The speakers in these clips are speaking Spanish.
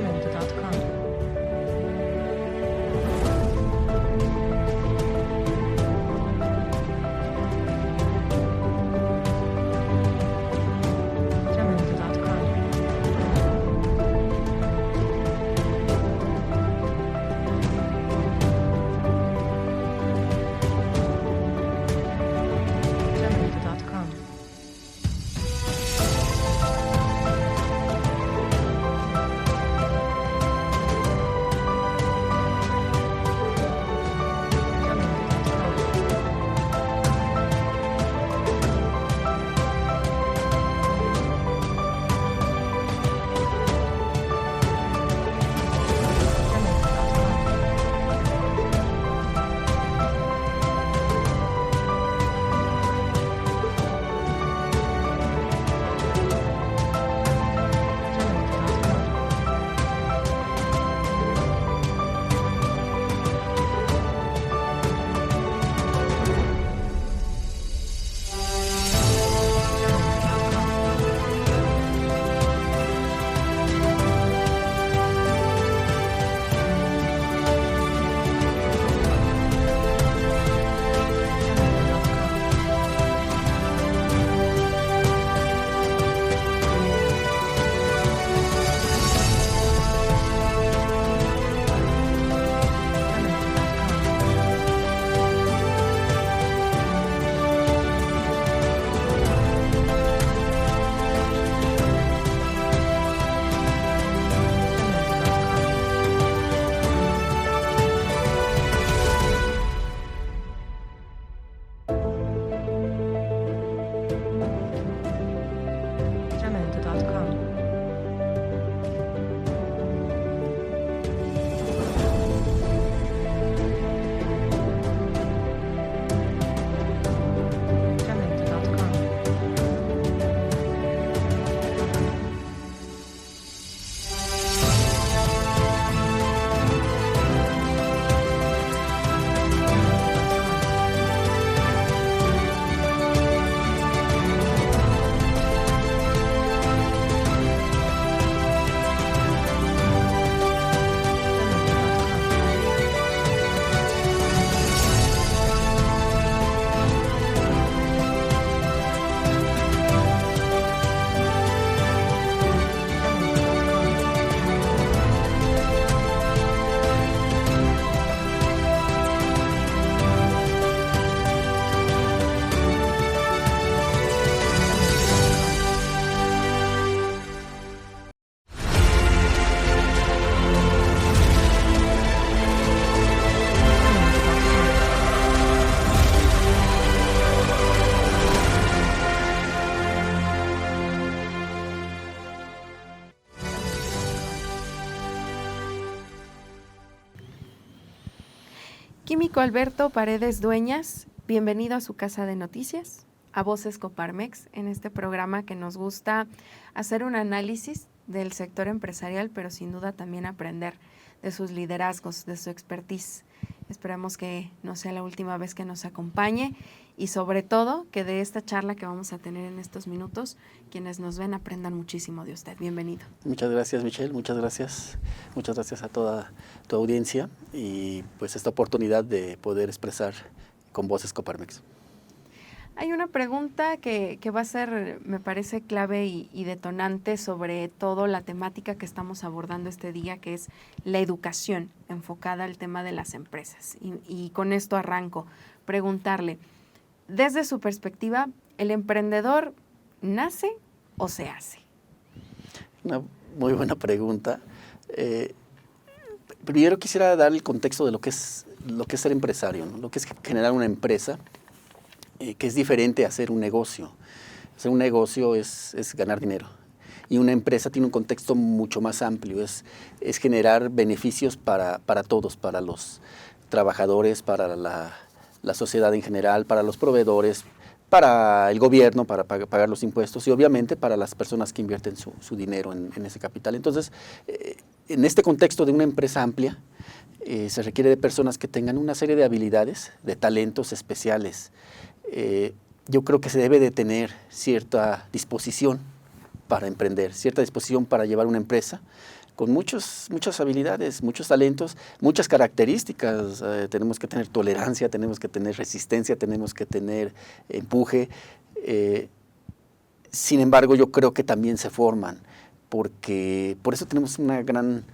Jamendo.com. Jamendo.com. Jamendo.com. Jamendo.com. Jamendo.com. Químico Alberto Paredes Dueñas, bienvenido a su casa de noticias, a Voces Coparmex, en este programa que nos gusta hacer un análisis del sector empresarial, pero sin duda también aprender de sus liderazgos, de su expertise. Esperamos que no sea la última vez que nos acompañe y sobre todo que de esta charla que vamos a tener en estos minutos, quienes nos ven aprendan muchísimo de usted. Bienvenido. Muchas gracias, Michelle, muchas gracias a toda tu audiencia y pues esta oportunidad de poder expresar con Voces Coparmex. Hay una pregunta que va a ser, me parece, clave y detonante sobre todo la temática que estamos abordando este día, que es la educación enfocada al tema de las empresas. Y con esto arranco, preguntarle, desde su perspectiva, ¿el emprendedor nace o se hace? Una muy buena pregunta. Primero quisiera dar el contexto de lo que es ser empresario, ¿no? Lo que es generar una empresa, que es diferente a hacer un negocio. Hacer un negocio es ganar dinero. Y una empresa tiene un contexto mucho más amplio, es generar beneficios para todos, para los trabajadores, para la sociedad en general, para los proveedores, para el gobierno, para pagar los impuestos y obviamente para las personas que invierten su dinero en ese capital. Entonces, en este contexto de una empresa amplia, se requiere de personas que tengan una serie de habilidades, de talentos especiales. Yo creo que se debe de tener cierta disposición para emprender, cierta disposición para llevar una empresa con muchas habilidades, muchos talentos, muchas características. Tenemos que tener tolerancia, tenemos que tener resistencia, tenemos que tener empuje. Sin embargo, yo creo que también se forman, porque por eso tenemos una gran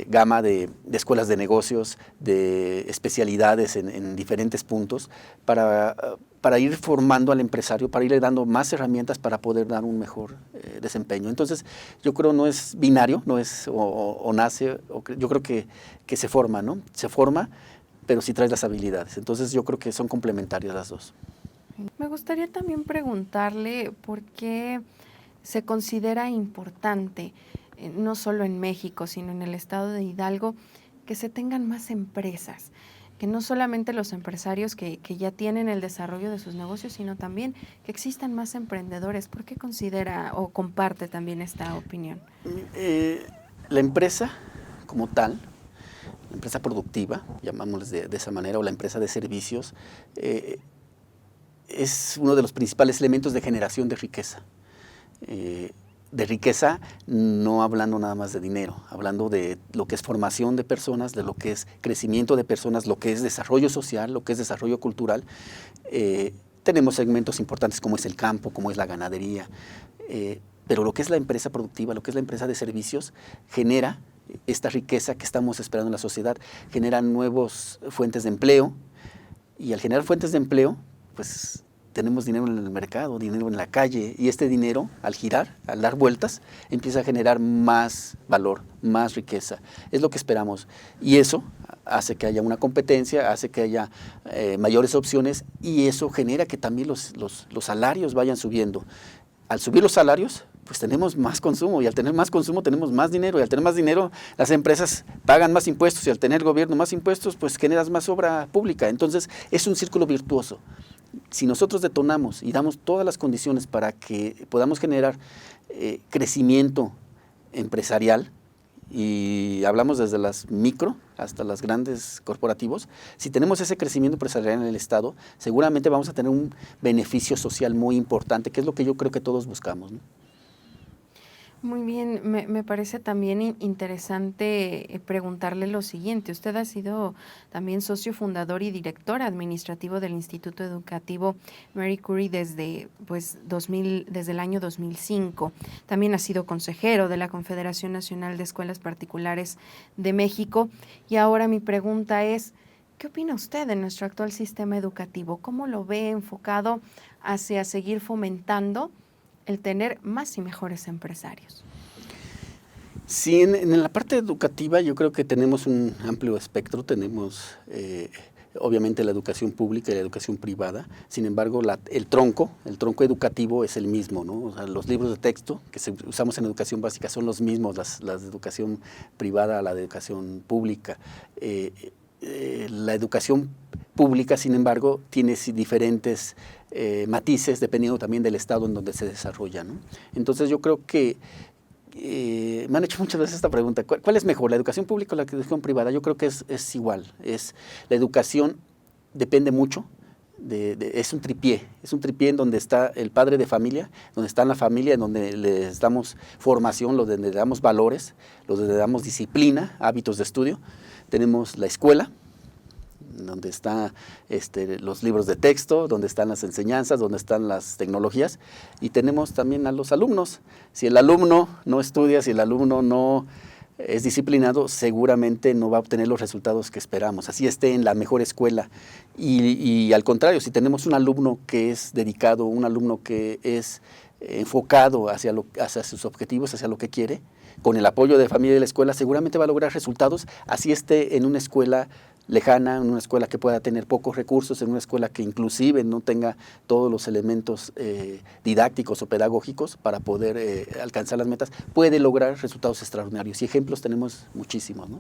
gama de escuelas de negocios, de especialidades en diferentes puntos, para ir formando al empresario, para irle dando más herramientas para poder dar un mejor desempeño. Entonces, yo creo no es binario, no es o nace, yo creo que se forma, ¿no? Se forma, pero sí traes las habilidades. Entonces, yo creo que son complementarias las dos. Me gustaría también preguntarle por qué se considera importante, no solo en México, sino en el estado de Hidalgo, que se tengan más empresas, que no solamente los empresarios que ya tienen el desarrollo de sus negocios, sino también que existan más emprendedores. ¿Por qué considera o comparte también esta opinión? La empresa como tal, la empresa productiva, llamámosles de esa manera, o la empresa de servicios, es uno de los principales elementos de generación de riqueza. De riqueza, no hablando nada más de dinero, hablando de lo que es formación de personas, de lo que es crecimiento de personas, lo que es desarrollo social, lo que es desarrollo cultural. Tenemos segmentos importantes como es el campo, como es la ganadería, pero lo que es la empresa productiva, lo que es la empresa de servicios, genera esta riqueza que estamos esperando en la sociedad, genera nuevas fuentes de empleo, y al generar fuentes de empleo, pues tenemos dinero en el mercado, dinero en la calle, y este dinero, al girar, al dar vueltas, empieza a generar más valor, más riqueza. Es lo que esperamos. Y eso hace que haya una competencia, hace que haya mayores opciones, y eso genera que también los salarios vayan subiendo. Al subir los salarios, pues tenemos más consumo, y al tener más consumo tenemos más dinero, y al tener más dinero las empresas pagan más impuestos, y al tener el gobierno más impuestos, pues generas más obra pública. Entonces es un círculo virtuoso. Si nosotros detonamos y damos todas las condiciones para que podamos generar crecimiento empresarial, y hablamos desde las micro hasta las grandes corporativos, si tenemos ese crecimiento empresarial en el Estado, seguramente vamos a tener un beneficio social muy importante, que es lo que yo creo que todos buscamos, ¿no? Muy bien, me parece también interesante preguntarle lo siguiente. Usted ha sido también socio fundador y director administrativo del Instituto Educativo Marie Curie desde el año 2005. También ha sido consejero de la Confederación Nacional de Escuelas Particulares de México. Y ahora mi pregunta es, ¿qué opina usted de nuestro actual sistema educativo? ¿Cómo lo ve enfocado hacia seguir fomentando el tener más y mejores empresarios? Sí, en la parte educativa yo creo que tenemos un amplio espectro, tenemos obviamente la educación pública y la educación privada. Sin embargo, el tronco educativo es el mismo, ¿no? O sea, los libros de texto que usamos en educación básica son los mismos, las de educación privada a la de educación pública. La educación pública, sin embargo, tiene diferentes matices dependiendo también del estado en donde se desarrolla, ¿no? Entonces yo creo que me han hecho muchas veces esta pregunta, ¿cuál es mejor, la educación pública o la educación privada? Yo creo que es igual, la educación depende mucho, es un tripié en donde está el padre de familia, donde está la familia, en donde les damos formación, donde le damos valores, donde le damos disciplina, hábitos de estudio. Tenemos la escuela, donde están los libros de texto, donde están las enseñanzas, donde están las tecnologías, y tenemos también a los alumnos. Si el alumno no estudia, si el alumno no es disciplinado, seguramente no va a obtener los resultados que esperamos, así esté en la mejor escuela. Y al contrario, si tenemos un alumno que es dedicado, un alumno que es enfocado hacia sus objetivos, hacia lo que quiere, con el apoyo de familia y de la escuela, seguramente va a lograr resultados, así esté en una escuela lejana, en una escuela que pueda tener pocos recursos, en una escuela que inclusive no tenga todos los elementos didácticos o pedagógicos para poder alcanzar las metas, puede lograr resultados extraordinarios. Y ejemplos tenemos muchísimos, ¿no?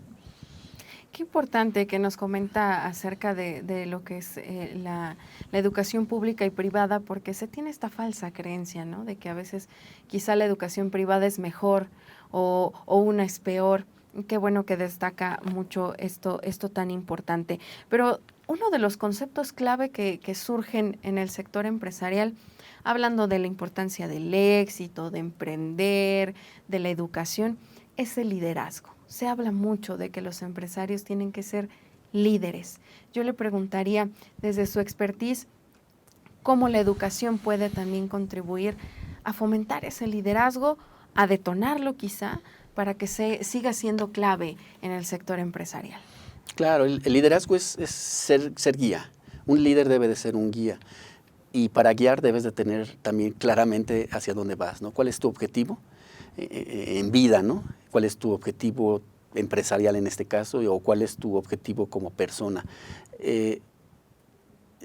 Qué importante que nos comenta acerca de lo que es la educación pública y privada, porque se tiene esta falsa creencia, ¿no? De que a veces quizá la educación privada es mejor o una es peor. Qué bueno que destaca mucho esto tan importante. Pero uno de los conceptos clave que surgen en el sector empresarial hablando de la importancia del éxito, de emprender, de la educación, es el liderazgo. Se habla mucho de que los empresarios tienen que ser líderes. Yo le preguntaría, desde su expertise, ¿cómo la educación puede también contribuir a fomentar ese liderazgo, a detonarlo quizá, para que siga siendo clave en el sector empresarial? Claro, el liderazgo es ser guía. Un líder debe de ser un guía. Y para guiar debes de tener también claramente hacia dónde vas, ¿no? ¿Cuál es tu objetivo en vida, ¿no? ¿Cuál es tu objetivo empresarial en este caso o cuál es tu objetivo como persona?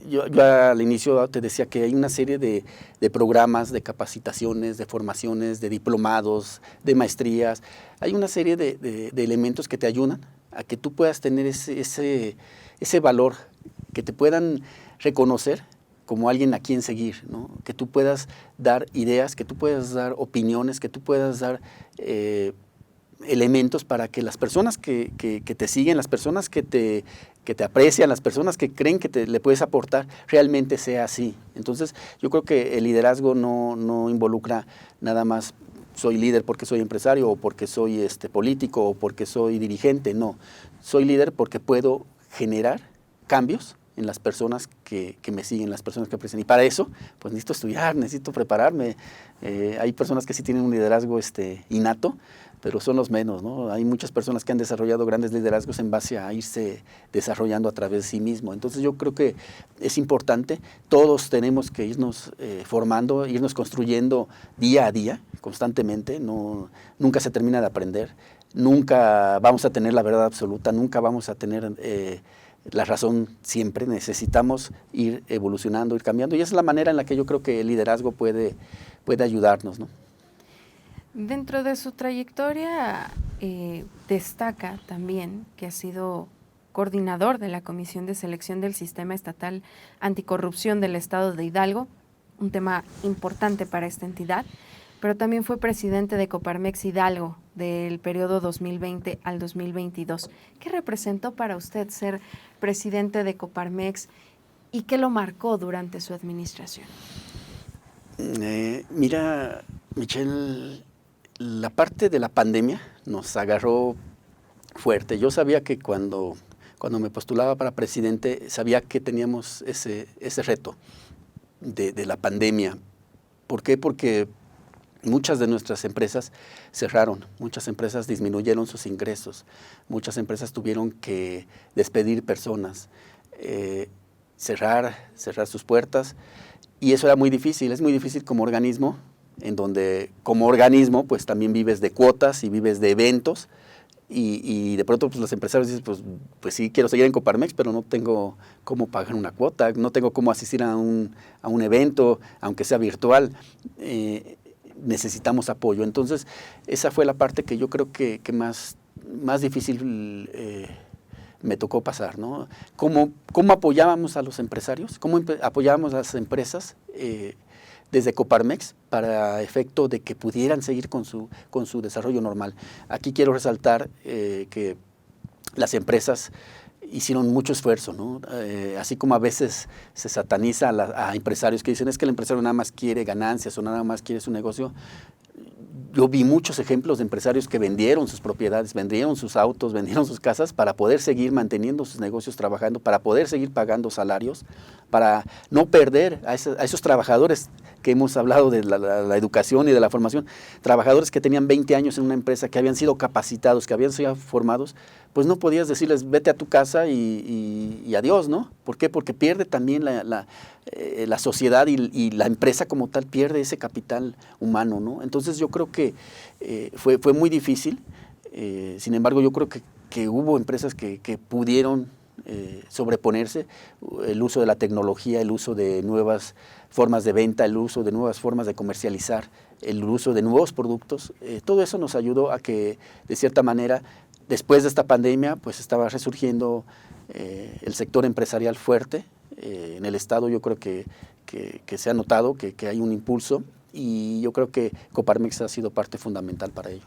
Yo al inicio te decía que hay una serie de programas, de capacitaciones, de formaciones, de diplomados, de maestrías. Hay una serie de elementos que te ayudan a que tú puedas tener ese valor, que te puedan reconocer como alguien a quien seguir, ¿no? Que tú puedas dar ideas, que tú puedas dar opiniones, que tú puedas dar elementos para que las personas que te siguen, las personas que te aprecian, las personas que creen que le puedes aportar, realmente sea así. Entonces, yo creo que el liderazgo no involucra nada más soy líder porque soy empresario o porque soy político o porque soy dirigente, no. Soy líder porque puedo generar cambios en las personas que me siguen, las personas que aprecian. Y para eso, pues necesito estudiar, necesito prepararme. Hay personas que sí tienen un liderazgo innato, pero son los menos, ¿no? Hay muchas personas que han desarrollado grandes liderazgos en base a irse desarrollando a través de sí mismo. Entonces yo creo que es importante, todos tenemos que irnos formando, irnos construyendo día a día, constantemente. Nunca se termina de aprender, nunca vamos a tener la verdad absoluta, nunca vamos a tener la razón siempre. Necesitamos ir evolucionando, ir cambiando, y esa es la manera en la que yo creo que el liderazgo puede ayudarnos, ¿no? Dentro de su trayectoria destaca también que ha sido coordinador de la Comisión de Selección del Sistema Estatal Anticorrupción del Estado de Hidalgo, un tema importante para esta entidad, pero también fue presidente de Coparmex Hidalgo del periodo 2020 al 2022. ¿Qué representó para usted ser presidente de Coparmex y qué lo marcó durante su administración? Mira, Michelle, la parte de la pandemia nos agarró fuerte. Yo sabía que cuando me postulaba para presidente, sabía que teníamos ese reto de la pandemia. ¿Por qué? Porque muchas de nuestras empresas cerraron, muchas empresas disminuyeron sus ingresos, muchas empresas tuvieron que despedir personas, cerrar sus puertas, y eso era muy difícil. Es muy difícil como organismo, en donde como organismo pues también vives de cuotas y vives de eventos, y de pronto pues los empresarios dicen pues sí quiero seguir en Coparmex, pero no tengo cómo pagar una cuota, no tengo cómo asistir a un evento, aunque sea virtual. Necesitamos apoyo. Entonces esa fue la parte que yo creo que más difícil me tocó pasar, ¿no? ¿Cómo apoyábamos a los empresarios? ¿Cómo apoyábamos a las empresas desde Coparmex para efecto de que pudieran seguir con su desarrollo normal? Aquí quiero resaltar que las empresas hicieron mucho esfuerzo, ¿no? Así como a veces se sataniza a empresarios que dicen es que el empresario nada más quiere ganancias o nada más quiere su negocio. Yo vi muchos ejemplos de empresarios que vendieron sus propiedades, vendieron sus autos, vendieron sus casas para poder seguir manteniendo sus negocios trabajando, para poder seguir pagando salarios, para no perder a esos trabajadores que hemos hablado de la educación y de la formación, trabajadores que tenían 20 años en una empresa, que habían sido capacitados, que habían sido formados, pues no podías decirles vete a tu casa y adiós, ¿no? ¿Por qué? Porque pierde también la sociedad y la empresa como tal pierde ese capital humano, ¿no? Entonces yo creo que fue muy difícil. Sin embargo, yo creo que hubo empresas que pudieron sobreponerse. El uso de la tecnología, el uso de nuevas formas de venta, el uso de nuevas formas de comercializar, el uso de nuevos productos, todo eso nos ayudó a que, de cierta manera, después de esta pandemia, pues estaba resurgiendo el sector empresarial fuerte. En el Estado yo creo que se ha notado que hay un impulso, y yo creo que Coparmex ha sido parte fundamental para ello.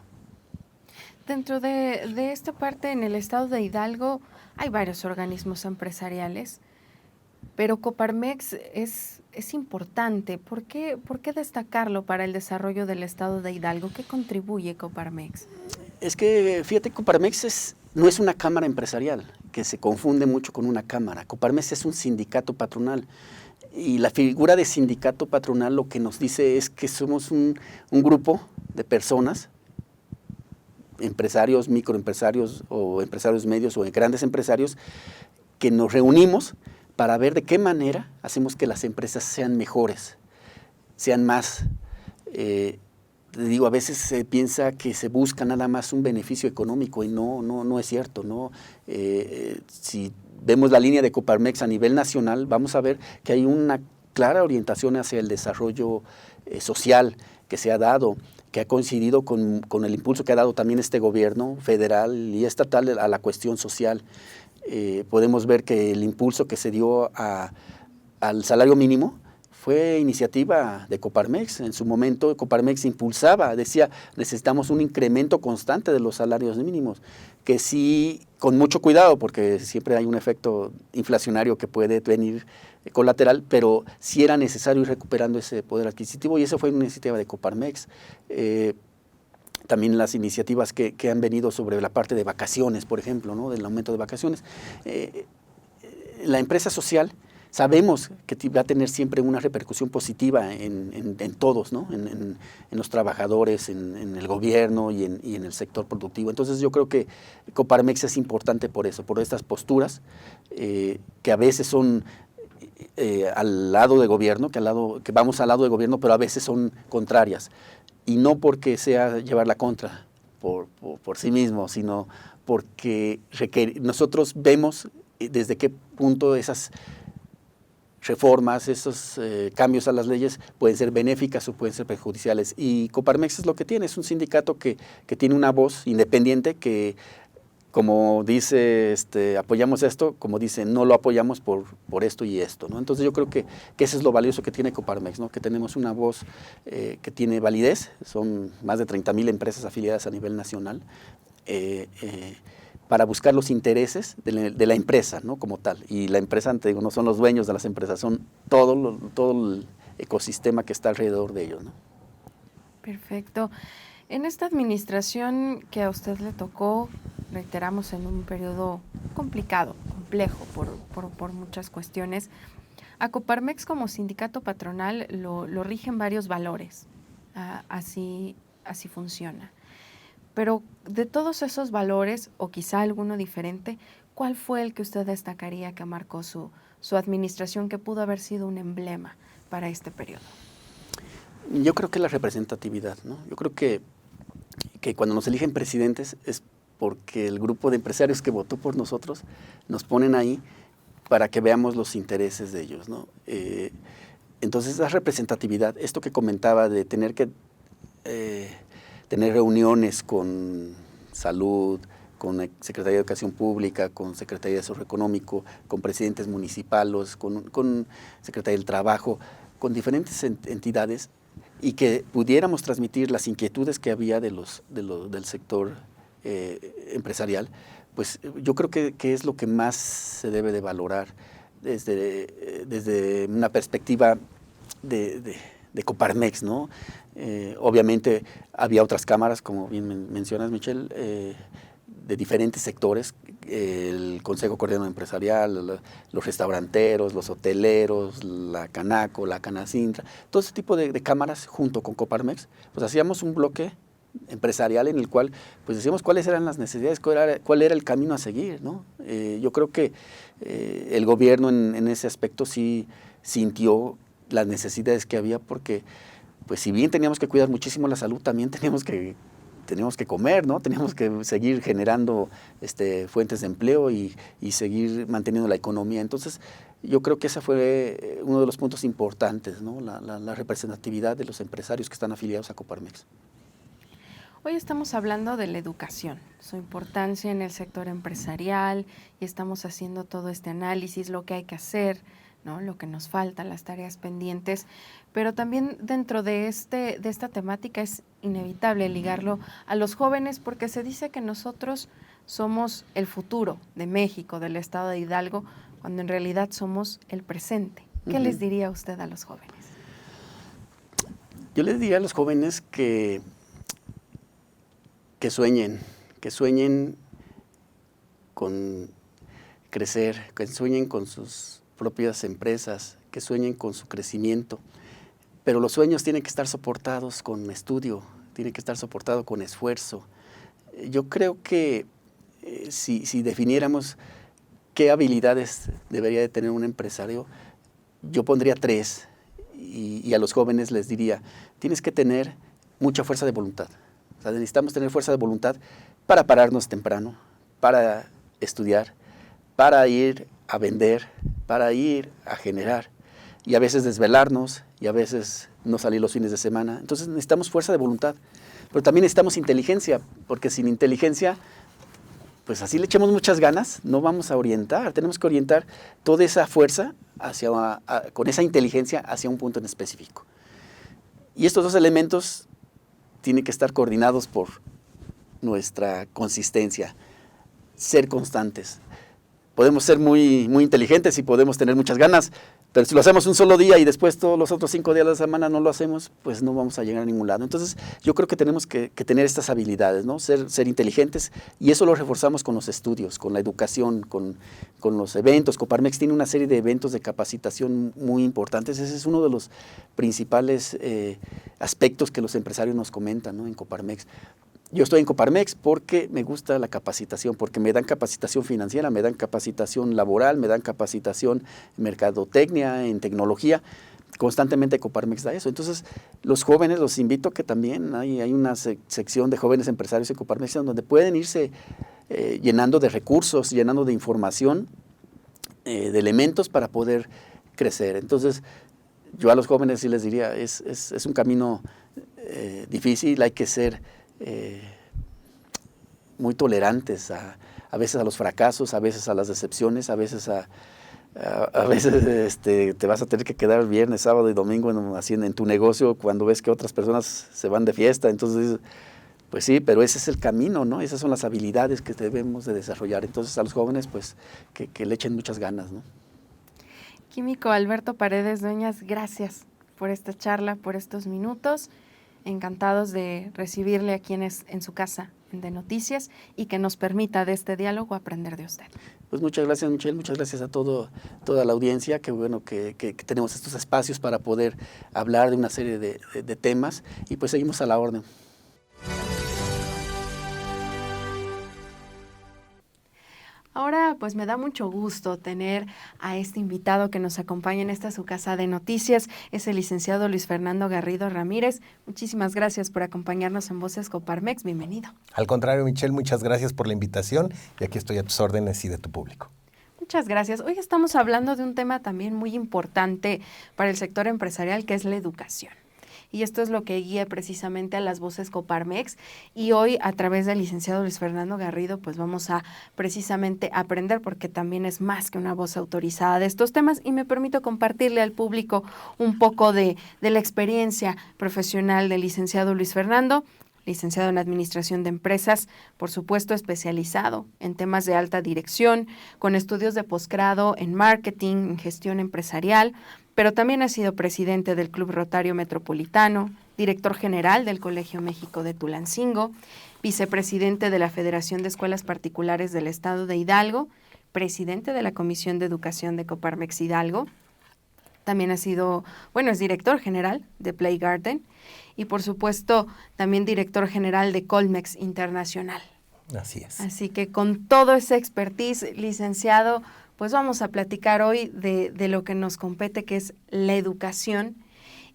Dentro de esta parte, en el Estado de Hidalgo hay varios organismos empresariales. Pero Coparmex es importante. ¿Por qué destacarlo para el desarrollo del estado de Hidalgo? ¿Qué contribuye Coparmex? Es que, fíjate, Coparmex no es una cámara empresarial, que se confunde mucho con una cámara. Coparmex es un sindicato patronal. Y la figura de sindicato patronal lo que nos dice es que somos un grupo de personas, empresarios, microempresarios o empresarios medios o grandes empresarios, que nos reunimos para ver de qué manera hacemos que las empresas sean mejores, sean más. Te digo, a veces se piensa que se busca nada más un beneficio económico y no es cierto, ¿no? Si vemos la línea de Coparmex a nivel nacional, vamos a ver que hay una clara orientación hacia el desarrollo social que se ha dado, que ha coincidido con el impulso que ha dado también este gobierno federal y estatal a la cuestión social. Podemos ver que el impulso que se dio al salario mínimo fue iniciativa de Coparmex. En su momento Coparmex impulsaba, decía, necesitamos un incremento constante de los salarios mínimos, que sí, con mucho cuidado, porque siempre hay un efecto inflacionario que puede venir colateral, pero sí era necesario ir recuperando ese poder adquisitivo, y eso fue una iniciativa de Coparmex. También las iniciativas que han venido sobre la parte de vacaciones, por ejemplo, ¿no? Del aumento de vacaciones. La empresa social sabemos que va a tener siempre una repercusión positiva en todos, ¿no? En los trabajadores, en el gobierno y en el sector productivo. Entonces yo creo que Coparmex es importante por eso, por estas posturas que a veces son al lado de gobierno, que vamos al lado de gobierno, pero a veces son contrarias. Y no porque sea llevar la contra por sí mismo, sino porque nosotros vemos desde qué punto esas reformas, esos cambios a las leyes pueden ser benéficas o pueden ser perjudiciales. Y Coparmex es lo que tiene, es un sindicato que tiene una voz independiente que, como dice, apoyamos esto, como dice, no lo apoyamos por esto y esto, ¿no? Entonces yo creo que eso es lo valioso que tiene Coparmex, ¿no? Que tenemos una voz que tiene validez, son más de 30,000 empresas afiliadas a nivel nacional, para buscar los intereses de la empresa, ¿no? Como tal. Y la empresa, te digo, no son los dueños de las empresas, son todo el ecosistema que está alrededor de ellos, ¿no? Perfecto. En esta administración que a usted le tocó, reiteramos, en un periodo complicado, complejo por muchas cuestiones, a Coparmex como sindicato patronal lo rigen varios valores. Así funciona. Pero de todos esos valores, o quizá alguno diferente, ¿cuál fue el que usted destacaría que marcó su administración, que pudo haber sido un emblema para este periodo? Yo creo que la representatividad, ¿no? Yo creo que cuando nos eligen presidentes es porque el grupo de empresarios que votó por nosotros nos ponen ahí para que veamos los intereses de ellos, ¿no? Entonces, esa representatividad, esto que comentaba de tener que tener reuniones con salud, con la Secretaría de Educación Pública, con Secretaría de Desarrollo Económico, con presidentes municipales, con Secretaría del Trabajo, con diferentes entidades, y que pudiéramos transmitir las inquietudes que había del sector empresarial, pues yo creo que es lo que más se debe de valorar desde una perspectiva de Coparmex, ¿no? Obviamente había otras cámaras, como bien mencionas, Michelle, de diferentes sectores, el Consejo Coordinador Empresarial, los restauranteros, los hoteleros, la Canaco, la Canacintra, todo ese tipo de cámaras junto con Coparmex, pues hacíamos un bloque empresarial en el cual pues decíamos cuáles eran las necesidades, cuál era el camino a seguir, ¿no? Yo creo que el gobierno en ese aspecto sí sintió las necesidades que había, porque pues si bien teníamos que cuidar muchísimo la salud, también teníamos que comer, ¿no? Teníamos que seguir generando fuentes de empleo y seguir manteniendo la economía. Entonces, yo creo que ese fue uno de los puntos importantes, ¿no? La representatividad de los empresarios que están afiliados a Coparmex. Hoy estamos hablando de la educación, su importancia en el sector empresarial, y estamos haciendo todo este análisis, lo que hay que hacer, ¿no? Lo que nos falta, las tareas pendientes, pero también dentro de esta temática es inevitable ligarlo a los jóvenes, porque se dice que nosotros somos el futuro de México, del estado de Hidalgo, cuando en realidad somos el presente. ¿Qué les diría usted a los jóvenes? Yo les diría a los jóvenes que sueñen con crecer, que sueñen con sus propias empresas, que sueñen con su crecimiento. Pero los sueños tienen que estar soportados con estudio, tienen que estar soportados con esfuerzo. Yo creo que si definiéramos qué habilidades debería de tener un empresario, yo pondría 3 y a los jóvenes les diría, tienes que tener mucha fuerza de voluntad. O sea, necesitamos tener fuerza de voluntad para pararnos temprano, para estudiar, para ir a vender, para ir a generar y a veces desvelarnos y a veces no salir los fines de semana. Entonces necesitamos fuerza de voluntad, pero también necesitamos inteligencia, porque sin inteligencia, pues así le echemos muchas ganas, no vamos a orientar. Tenemos que orientar toda esa fuerza con esa inteligencia hacia un punto en específico. Y estos 2 elementos tienen que estar coordinados por nuestra consistencia, ser constantes. Podemos ser muy inteligentes y podemos tener muchas ganas, pero si lo hacemos un solo día y después todos los otros 5 días de la semana no lo hacemos, pues no vamos a llegar a ningún lado. Entonces yo creo que tenemos que tener estas habilidades, ¿no? Ser inteligentes, y eso lo reforzamos con los estudios, con la educación, con los eventos. Coparmex tiene una serie de eventos de capacitación muy importantes. Ese es uno de los principales aspectos que los empresarios nos comentan, ¿no? En Coparmex. Yo estoy en Coparmex porque me gusta la capacitación, porque me dan capacitación financiera, me dan capacitación laboral, me dan capacitación en mercadotecnia, en tecnología. Constantemente Coparmex da eso. Entonces, los jóvenes los invito a que también hay una sección de jóvenes empresarios en Coparmex donde pueden irse llenando de recursos, llenando de información, de elementos para poder crecer. Entonces, yo a los jóvenes sí les diría, es un camino difícil, hay que ser muy tolerantes a veces a los fracasos, a veces a las decepciones, a veces te vas a tener que quedar viernes, sábado y domingo en tu negocio cuando ves que otras personas se van de fiesta. Entonces, pues sí, pero ese es el camino, ¿no? Esas son las habilidades que debemos de desarrollar. Entonces, a los jóvenes, pues, que le echen muchas ganas, ¿no? Químico Alberto Paredes Dueñas, gracias por esta charla, por estos minutos. Encantados de recibirle aquí en su casa de Noticias y que nos permita de este diálogo aprender de usted. Pues muchas gracias, Michelle, muchas gracias a toda la audiencia, que bueno que tenemos estos espacios para poder hablar de una serie de temas, y pues seguimos a la orden. Ahora, pues me da mucho gusto tener a este invitado que nos acompaña en esta su casa de noticias. Es el licenciado Luis Fernando Garrido Ramírez. Muchísimas gracias por acompañarnos en Voces Coparmex. Bienvenido. Al contrario, Michelle, muchas gracias por la invitación y aquí estoy a tus órdenes y de tu público. Muchas gracias. Hoy estamos hablando de un tema también muy importante para el sector empresarial, que es la educación. Y esto es lo que guía precisamente a las Voces Coparmex. Y hoy, a través del licenciado Luis Fernando Garrido, pues vamos a precisamente aprender, porque también es más que una voz autorizada de estos temas. Y me permito compartirle al público un poco de la experiencia profesional del licenciado Luis Fernando. Licenciado en Administración de Empresas, por supuesto especializado en temas de alta dirección, con estudios de posgrado en marketing, en gestión empresarial, pero también ha sido presidente del Club Rotario Metropolitano, director general del Colegio México de Tulancingo, vicepresidente de la Federación de Escuelas Particulares del Estado de Hidalgo, presidente de la Comisión de Educación de Coparmex Hidalgo. También es director general de Play Garden y, por supuesto, también director general de Colmex Internacional. Así es. Así que con todo ese expertise, licenciado, pues vamos a platicar hoy de lo que nos compete, que es la educación.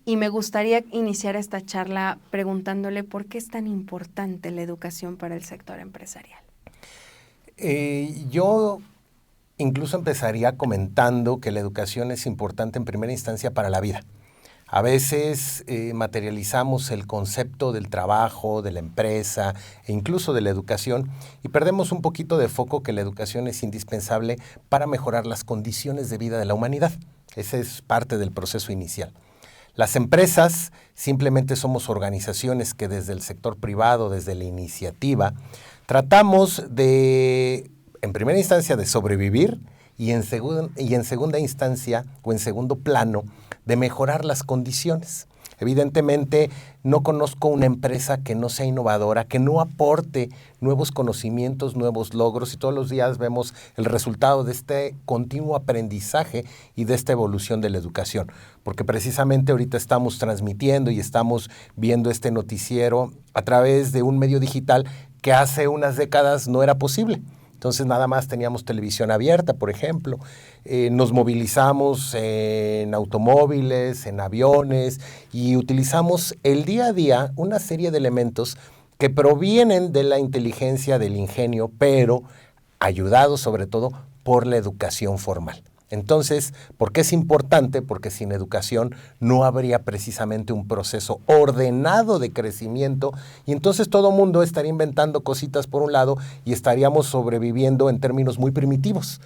Y me gustaría iniciar esta charla preguntándole por qué es tan importante la educación para el sector empresarial. Yo incluso empezaría comentando que la educación es importante en primera instancia para la vida. A veces materializamos el concepto del trabajo, de la empresa e incluso de la educación y perdemos un poquito de foco que la educación es indispensable para mejorar las condiciones de vida de la humanidad. Ese es parte del proceso inicial. Las empresas simplemente somos organizaciones que desde el sector privado, desde la iniciativa, tratamos de, en primera instancia, de sobrevivir y en segunda instancia o en segundo plano de mejorar las condiciones. Evidentemente, no conozco una empresa que no sea innovadora, que no aporte nuevos conocimientos, nuevos logros, y todos los días vemos el resultado de este continuo aprendizaje y de esta evolución de la educación. Porque precisamente ahorita estamos transmitiendo y estamos viendo este noticiero a través de un medio digital que hace unas décadas no era posible. Entonces nada más teníamos televisión abierta, por ejemplo. Nos movilizamos en automóviles, en aviones y utilizamos el día a día una serie de elementos que provienen de la inteligencia, del ingenio, pero ayudados sobre todo por la educación formal. Entonces, ¿por qué es importante? Porque sin educación no habría precisamente un proceso ordenado de crecimiento y entonces todo mundo estaría inventando cositas por un lado y estaríamos sobreviviendo en términos muy primitivos.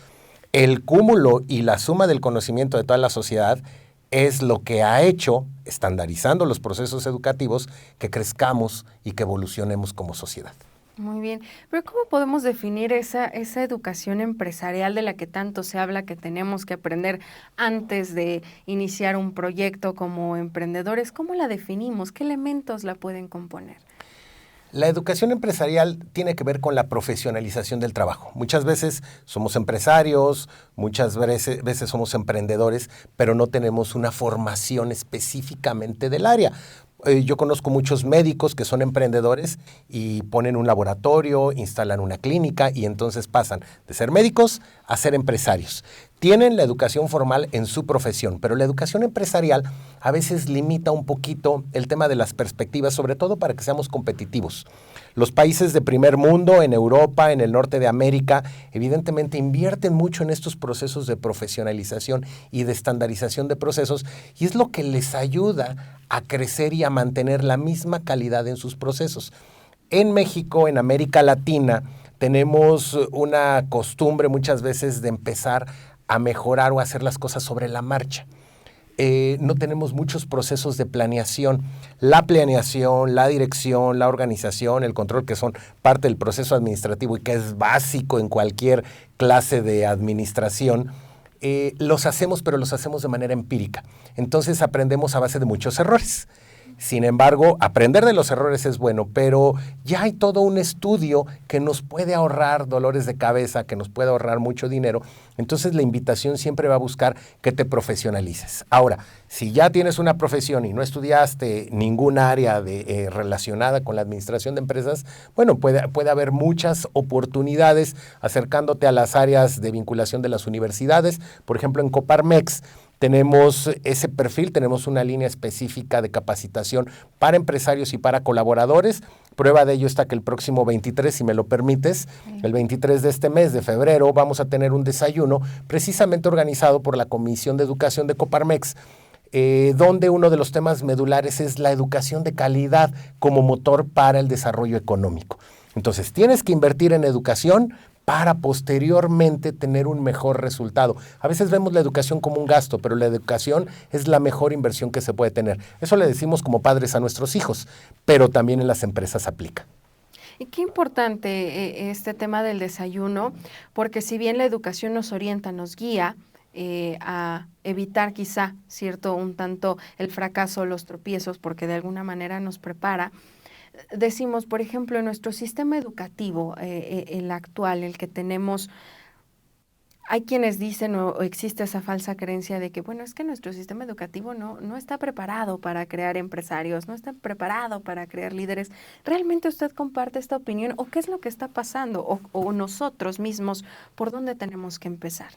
El cúmulo y la suma del conocimiento de toda la sociedad es lo que ha hecho, estandarizando los procesos educativos, que crezcamos y que evolucionemos como sociedad. Muy bien, pero ¿cómo podemos definir esa educación empresarial de la que tanto se habla que tenemos que aprender antes de iniciar un proyecto como emprendedores? ¿Cómo la definimos? ¿Qué elementos la pueden componer? La educación empresarial tiene que ver con la profesionalización del trabajo. Muchas veces somos empresarios, muchas veces somos emprendedores, pero no tenemos una formación específicamente del área. Yo conozco muchos médicos que son emprendedores y ponen un laboratorio, instalan una clínica y entonces pasan de ser médicos a ser empresarios. Tienen la educación formal en su profesión, pero la educación empresarial a veces limita un poquito el tema de las perspectivas, sobre todo para que seamos competitivos. Los países de primer mundo, en Europa, en el norte de América, evidentemente invierten mucho en estos procesos de profesionalización y de estandarización de procesos y es lo que les ayuda a crecer y a mantener la misma calidad en sus procesos. En México, en América Latina, tenemos una costumbre muchas veces de empezar a mejorar o a hacer las cosas sobre la marcha. No tenemos muchos procesos de planeación. La planeación, la dirección, la organización, el control, que son parte del proceso administrativo y que es básico en cualquier clase de administración, los hacemos, pero los hacemos de manera empírica. Entonces aprendemos a base de muchos errores. Sin embargo, aprender de los errores es bueno, pero ya hay todo un estudio que nos puede ahorrar dolores de cabeza, que nos puede ahorrar mucho dinero. Entonces la invitación siempre va a buscar que te profesionalices. Ahora, si ya tienes una profesión y no estudiaste ningún área relacionada con la administración de empresas, bueno, puede haber muchas oportunidades acercándote a las áreas de vinculación de las universidades. Por ejemplo, en Coparmex tenemos ese perfil, tenemos una línea específica de capacitación para empresarios y para colaboradores. Prueba de ello está que el próximo 23, si me lo permites, el 23 de este mes de febrero, vamos a tener un desayuno precisamente organizado por la Comisión de Educación de Coparmex, donde uno de los temas medulares es la educación de calidad como motor para el desarrollo económico. Entonces, tienes que invertir en educación para posteriormente tener un mejor resultado. A veces vemos la educación como un gasto, pero la educación es la mejor inversión que se puede tener. Eso le decimos como padres a nuestros hijos, pero también en las empresas aplica. Y qué importante este tema del desayuno, porque si bien la educación nos orienta, nos guía a evitar quizá, cierto, un tanto el fracaso, los tropiezos, porque de alguna manera nos prepara. Decimos, por ejemplo, en nuestro sistema educativo, el actual, el que tenemos, hay quienes dicen o existe esa falsa creencia de que, bueno, es que nuestro sistema educativo no está preparado para crear empresarios, no está preparado para crear líderes. ¿Realmente usted comparte esta opinión o qué es lo que está pasando o nosotros mismos, por dónde tenemos que empezar?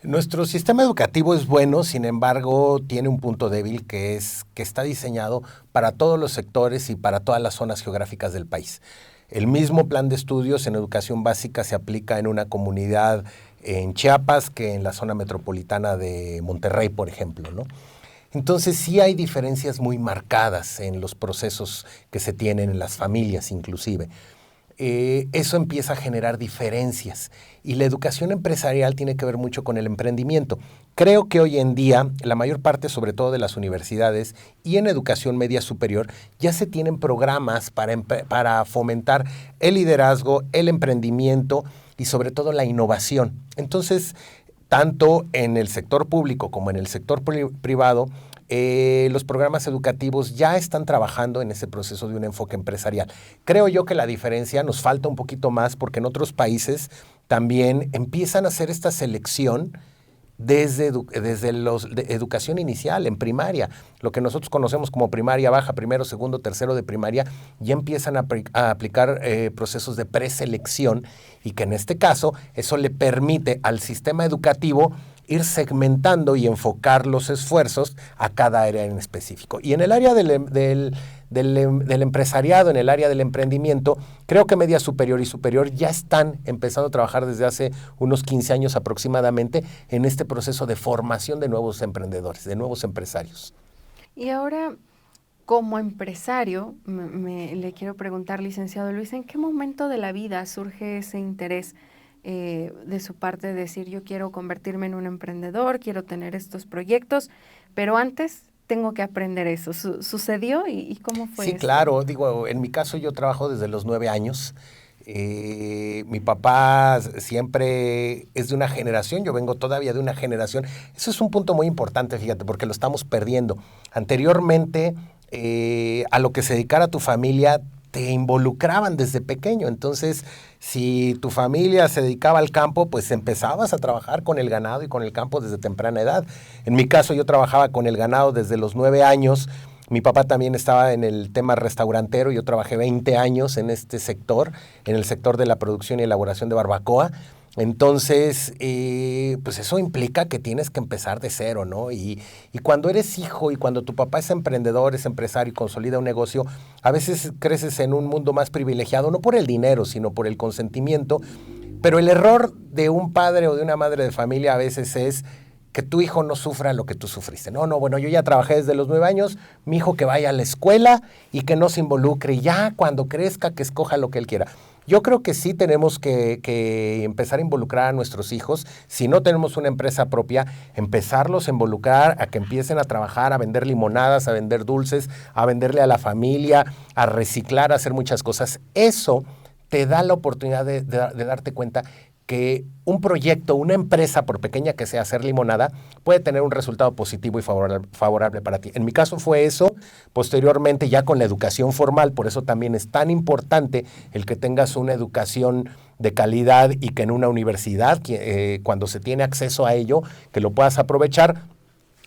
Nuestro sistema educativo es bueno, sin embargo, tiene un punto débil que es que está diseñado para todos los sectores y para todas las zonas geográficas del país. El mismo plan de estudios en educación básica se aplica en una comunidad en Chiapas que en la zona metropolitana de Monterrey, por ejemplo, ¿no? Entonces sí hay diferencias muy marcadas en los procesos que se tienen en las familias inclusive. Eso empieza a generar diferencias y la educación empresarial tiene que ver mucho con el emprendimiento. Creo que hoy en día la mayor parte, sobre todo de las universidades y en educación media superior, ya se tienen programas para fomentar el liderazgo, el emprendimiento y sobre todo la innovación. Entonces, tanto en el sector público como en el sector privado, los programas educativos ya están trabajando en ese proceso de un enfoque empresarial. Creo yo que la diferencia nos falta un poquito más porque en otros países también empiezan a hacer esta selección desde educación inicial, en primaria. Lo que nosotros conocemos como primaria baja, primero, segundo, tercero de primaria, ya empiezan a aplicar procesos de preselección y que en este caso eso le permite al sistema educativo ir segmentando y enfocar los esfuerzos a cada área en específico. Y en el área del empresariado, en el área del emprendimiento, creo que media superior y superior ya están empezando a trabajar desde hace unos 15 años aproximadamente en este proceso de formación de nuevos emprendedores, de nuevos empresarios. Y ahora, como empresario, le quiero preguntar, licenciado Luis, ¿en qué momento de la vida surge ese interés de su parte de decir yo quiero convertirme en un emprendedor, quiero tener estos proyectos, pero antes tengo que aprender eso? ¿Sucedió y cómo fue eso? Sí, claro. Digo, en mi caso yo trabajo desde los 9 años. Mi papá siempre es de una generación, yo vengo todavía de una generación. Eso es un punto muy importante, fíjate, porque lo estamos perdiendo. Anteriormente, a lo que se dedicara tu familia, te involucraban desde pequeño. Entonces, si tu familia se dedicaba al campo, pues empezabas a trabajar con el ganado y con el campo desde temprana edad. En mi caso, yo trabajaba con el ganado desde los 9 años. Mi papá también estaba en el tema restaurantero. Yo trabajé 20 años en este sector, en el sector de la producción y elaboración de barbacoa. Entonces, pues eso implica que tienes que empezar de cero, ¿no? Y cuando eres hijo y cuando tu papá es emprendedor, es empresario y consolida un negocio, a veces creces en un mundo más privilegiado, no por el dinero, sino por el consentimiento. Pero el error de un padre o de una madre de familia a veces es que tu hijo no sufra lo que tú sufriste. No, bueno, yo ya trabajé desde los 9 años, mi hijo que vaya a la escuela y que no se involucre, y ya cuando crezca que escoja lo que él quiera. Yo creo que sí tenemos que empezar a involucrar a nuestros hijos. Si no tenemos una empresa propia, empezarlos a involucrar a que empiecen a trabajar, a vender limonadas, a vender dulces, a venderle a la familia, a reciclar, a hacer muchas cosas. Eso te da la oportunidad de darte cuenta que un proyecto, una empresa, por pequeña que sea, hacer limonada, puede tener un resultado positivo y favorable para ti. En mi caso fue eso. Posteriormente, ya con la educación formal, por eso también es tan importante el que tengas una educación de calidad y que en una universidad, cuando se tiene acceso a ello, que lo puedas aprovechar.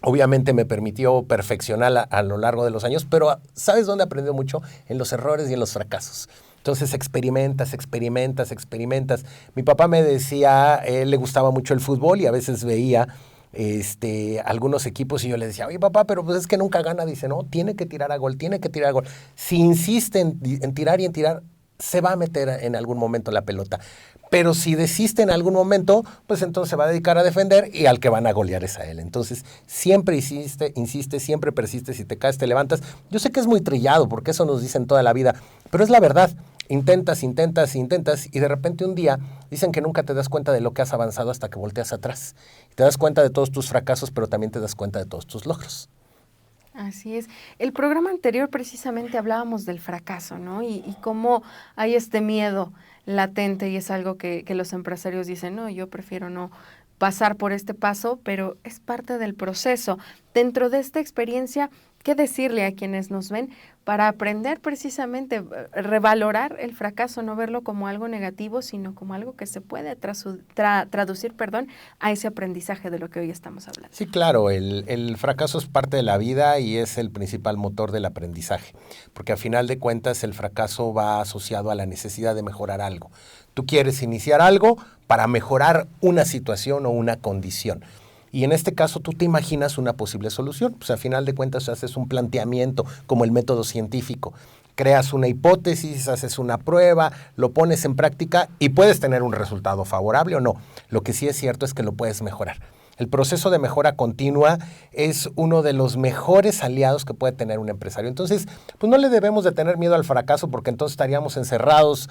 Obviamente me permitió perfeccionar a lo largo de los años, pero ¿sabes dónde aprendí mucho? En los errores y en los fracasos. Entonces experimentas. Mi papá me decía, él le gustaba mucho el fútbol y a veces veía algunos equipos y yo le decía, oye papá, pero pues es que nunca gana. Dice, no, tiene que tirar a gol. Si insiste en tirar y en tirar, se va a meter en algún momento la pelota. Pero si desiste en algún momento, pues entonces se va a dedicar a defender y al que van a golear es a él. Entonces, siempre insiste, siempre persiste. Si te caes, te levantas. Yo sé que es muy trillado porque eso nos dicen toda la vida, pero es la verdad. Intentas y de repente un día dicen que nunca te das cuenta de lo que has avanzado hasta que volteas atrás. Te das cuenta de todos tus fracasos, pero también te das cuenta de todos tus logros. Así es. El programa anterior precisamente hablábamos del fracaso, ¿no? Y cómo hay este miedo latente y es algo que los empresarios dicen, no, yo prefiero no pasar por este paso, pero es parte del proceso. Dentro de esta experiencia, ¿qué decirle a quienes nos ven para aprender precisamente, revalorar el fracaso, no verlo como algo negativo, sino como algo que se puede traducir a ese aprendizaje de lo que hoy estamos hablando? Sí, claro, el fracaso es parte de la vida y es el principal motor del aprendizaje, porque a final de cuentas el fracaso va asociado a la necesidad de mejorar algo. Tú quieres iniciar algo para mejorar una situación o una condición. Y en este caso tú te imaginas una posible solución. Pues a final de cuentas haces un planteamiento como el método científico. Creas una hipótesis, haces una prueba, lo pones en práctica y puedes tener un resultado favorable o no. Lo que sí es cierto es que lo puedes mejorar. El proceso de mejora continua es uno de los mejores aliados que puede tener un empresario. Entonces, pues no le debemos de tener miedo al fracaso porque entonces estaríamos encerrados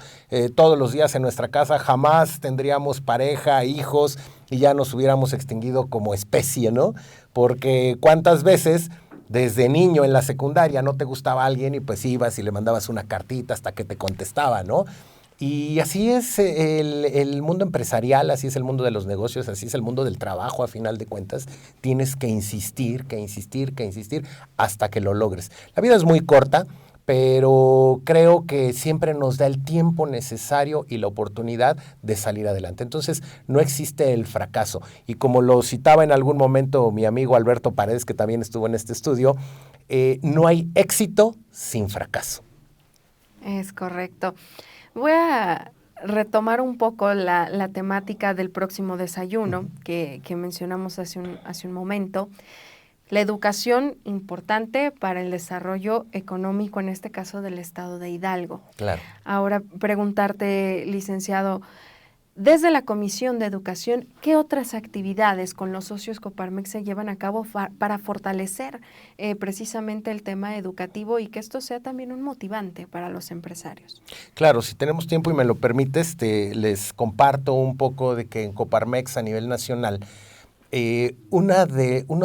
todos los días en nuestra casa, jamás tendríamos pareja, hijos y ya nos hubiéramos extinguido como especie, ¿no? Porque cuántas veces desde niño en la secundaria no te gustaba alguien y pues ibas y le mandabas una cartita hasta que te contestaba, ¿no? Y así es el mundo empresarial, así es el mundo de los negocios, así es el mundo del trabajo a final de cuentas. Tienes que insistir, hasta que lo logres. La vida es muy corta, pero creo que siempre nos da el tiempo necesario y la oportunidad de salir adelante. Entonces, no existe el fracaso. Y como lo citaba en algún momento mi amigo Alberto Paredes, que también estuvo en este estudio, no hay éxito sin fracaso. Es correcto. Voy a retomar un poco la temática del próximo desayuno que mencionamos hace un momento. La educación importante para el desarrollo económico, en este caso del estado de Hidalgo. Claro. Ahora, preguntarte, licenciado, desde la Comisión de Educación, ¿qué otras actividades con los socios Coparmex se llevan a cabo para fortalecer precisamente el tema educativo y que esto sea también un motivante para los empresarios? Claro, si tenemos tiempo y me lo permites, les comparto un poco de que en Coparmex a nivel nacional, uno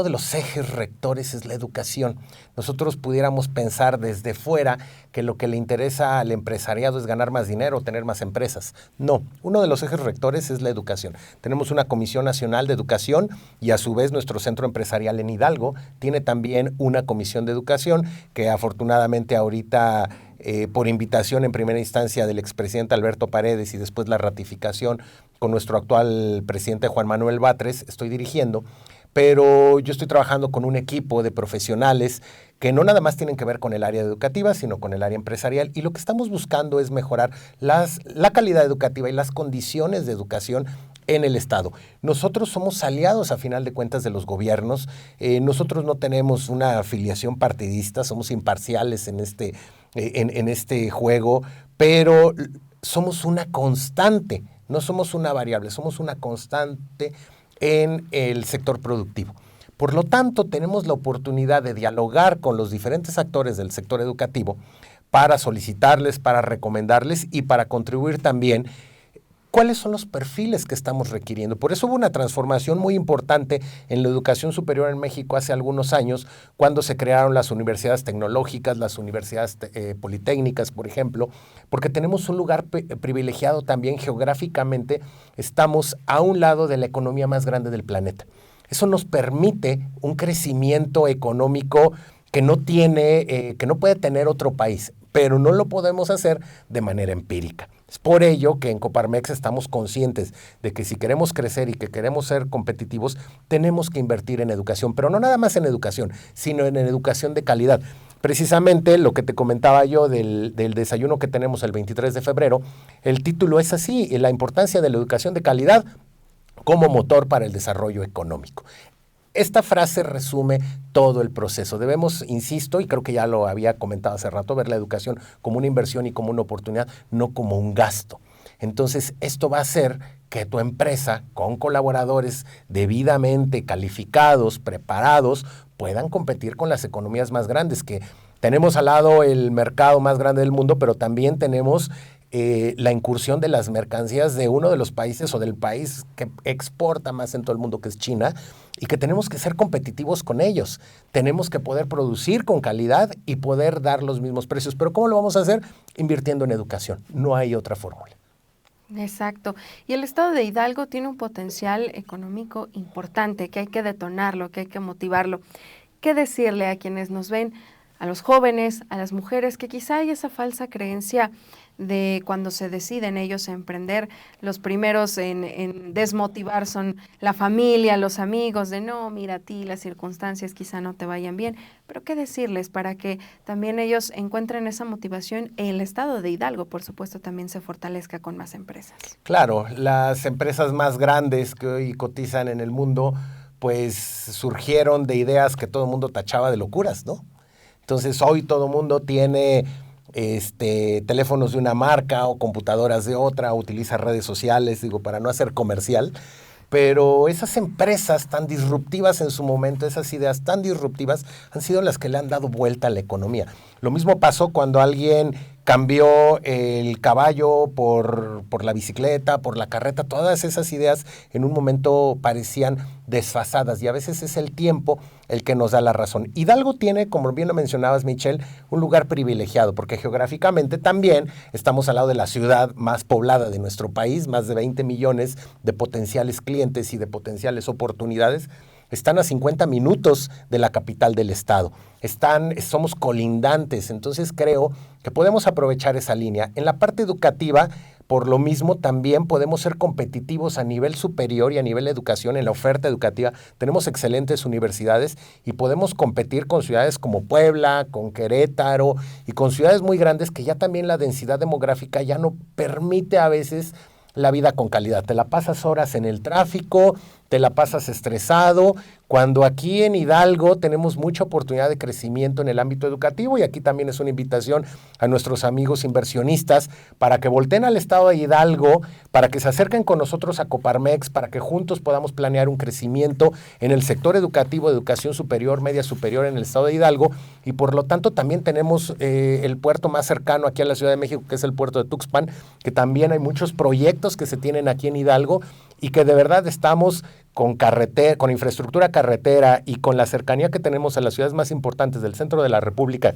de los ejes rectores es la educación. Nosotros pudiéramos pensar desde fuera que lo que le interesa al empresariado es ganar más dinero, tener más empresas. No, uno de los ejes rectores es la educación. Tenemos una Comisión Nacional de Educación y a su vez nuestro centro empresarial en Hidalgo tiene también una comisión de educación que afortunadamente ahorita por invitación en primera instancia del expresidente Alberto Paredes y después la ratificación con nuestro actual presidente Juan Manuel Batres, estoy dirigiendo, pero yo estoy trabajando con un equipo de profesionales que no nada más tienen que ver con el área educativa, sino con el área empresarial, y lo que estamos buscando es mejorar la calidad educativa y las condiciones de educación en el Estado. Nosotros somos aliados a final de cuentas de los gobiernos, nosotros no tenemos una afiliación partidista, somos imparciales en este juego, pero somos una constante, no somos una variable, somos una constante en el sector productivo. Por lo tanto, tenemos la oportunidad de dialogar con los diferentes actores del sector educativo para solicitarles, para recomendarles y para contribuir también cuáles son los perfiles que estamos requiriendo. Por eso hubo una transformación muy importante en la educación superior en México hace algunos años, cuando se crearon las universidades tecnológicas, las universidades politécnicas, por ejemplo, porque tenemos un lugar privilegiado también geográficamente, estamos a un lado de la economía más grande del planeta. Eso nos permite un crecimiento económico que no puede tener otro país, pero no lo podemos hacer de manera empírica. Es por ello que en Coparmex estamos conscientes de que si queremos crecer y que queremos ser competitivos, tenemos que invertir en educación, pero no nada más en educación, sino en educación de calidad. Precisamente lo que te comentaba yo del desayuno que tenemos el 23 de febrero, el título es así, la importancia de la educación de calidad como motor para el desarrollo económico. Esta frase resume todo el proceso. Debemos, insisto, y creo que ya lo había comentado hace rato, ver la educación como una inversión y como una oportunidad, no como un gasto. Entonces, esto va a hacer que tu empresa, con colaboradores debidamente calificados, preparados, puedan competir con las economías más grandes, que tenemos al lado el mercado más grande del mundo, pero también tenemos la incursión de las mercancías de uno de los países o del país que exporta más en todo el mundo, que es China, y que tenemos que ser competitivos con ellos. Tenemos que poder producir con calidad y poder dar los mismos precios. ¿Pero cómo lo vamos a hacer? Invirtiendo en educación. No hay otra fórmula. Exacto. Y el estado de Hidalgo tiene un potencial económico importante, que hay que detonarlo, que hay que motivarlo. ¿Qué decirle a quienes nos ven, a los jóvenes, a las mujeres, que quizá hay esa falsa creencia de cuando se deciden ellos a emprender, los primeros en desmotivar son la familia, los amigos, de no, mira a ti, las circunstancias quizá no te vayan bien, pero qué decirles para que también ellos encuentren esa motivación y el estado de Hidalgo, por supuesto, también se fortalezca con más empresas? Claro, las empresas más grandes que hoy cotizan en el mundo, pues surgieron de ideas que todo el mundo tachaba de locuras, ¿no? Entonces hoy todo el mundo tiene teléfonos de una marca o computadoras de otra, utiliza redes sociales, para no hacer comercial, pero esas empresas tan disruptivas en su momento, esas ideas tan disruptivas han sido las que le han dado vuelta a la economía. Lo mismo pasó cuando alguien cambió el caballo por la bicicleta, por la carreta, todas esas ideas en un momento parecían desfasadas y a veces es el tiempo el que nos da la razón. Hidalgo tiene, como bien lo mencionabas, Michelle, un lugar privilegiado porque geográficamente también estamos al lado de la ciudad más poblada de nuestro país, más de 20 millones de potenciales clientes y de potenciales oportunidades. Están a 50 minutos de la capital del estado. Somos colindantes, entonces creo que podemos aprovechar esa línea. En la parte educativa, por lo mismo, también podemos ser competitivos a nivel superior y a nivel de educación en la oferta educativa. Tenemos excelentes universidades y podemos competir con ciudades como Puebla, con Querétaro y con ciudades muy grandes que ya también la densidad demográfica ya no permite a veces la vida con calidad. Te la pasas horas en el tráfico, te la pasas estresado, cuando aquí en Hidalgo tenemos mucha oportunidad de crecimiento en el ámbito educativo y aquí también es una invitación a nuestros amigos inversionistas para que volteen al estado de Hidalgo, para que se acerquen con nosotros a Coparmex, para que juntos podamos planear un crecimiento en el sector educativo, de educación superior, media superior en el estado de Hidalgo y por lo tanto también tenemos el puerto más cercano aquí a la Ciudad de México, que es el puerto de Tuxpan, que también hay muchos proyectos que se tienen aquí en Hidalgo y que de verdad estamos con infraestructura carretera y con la cercanía que tenemos a las ciudades más importantes del centro de la República,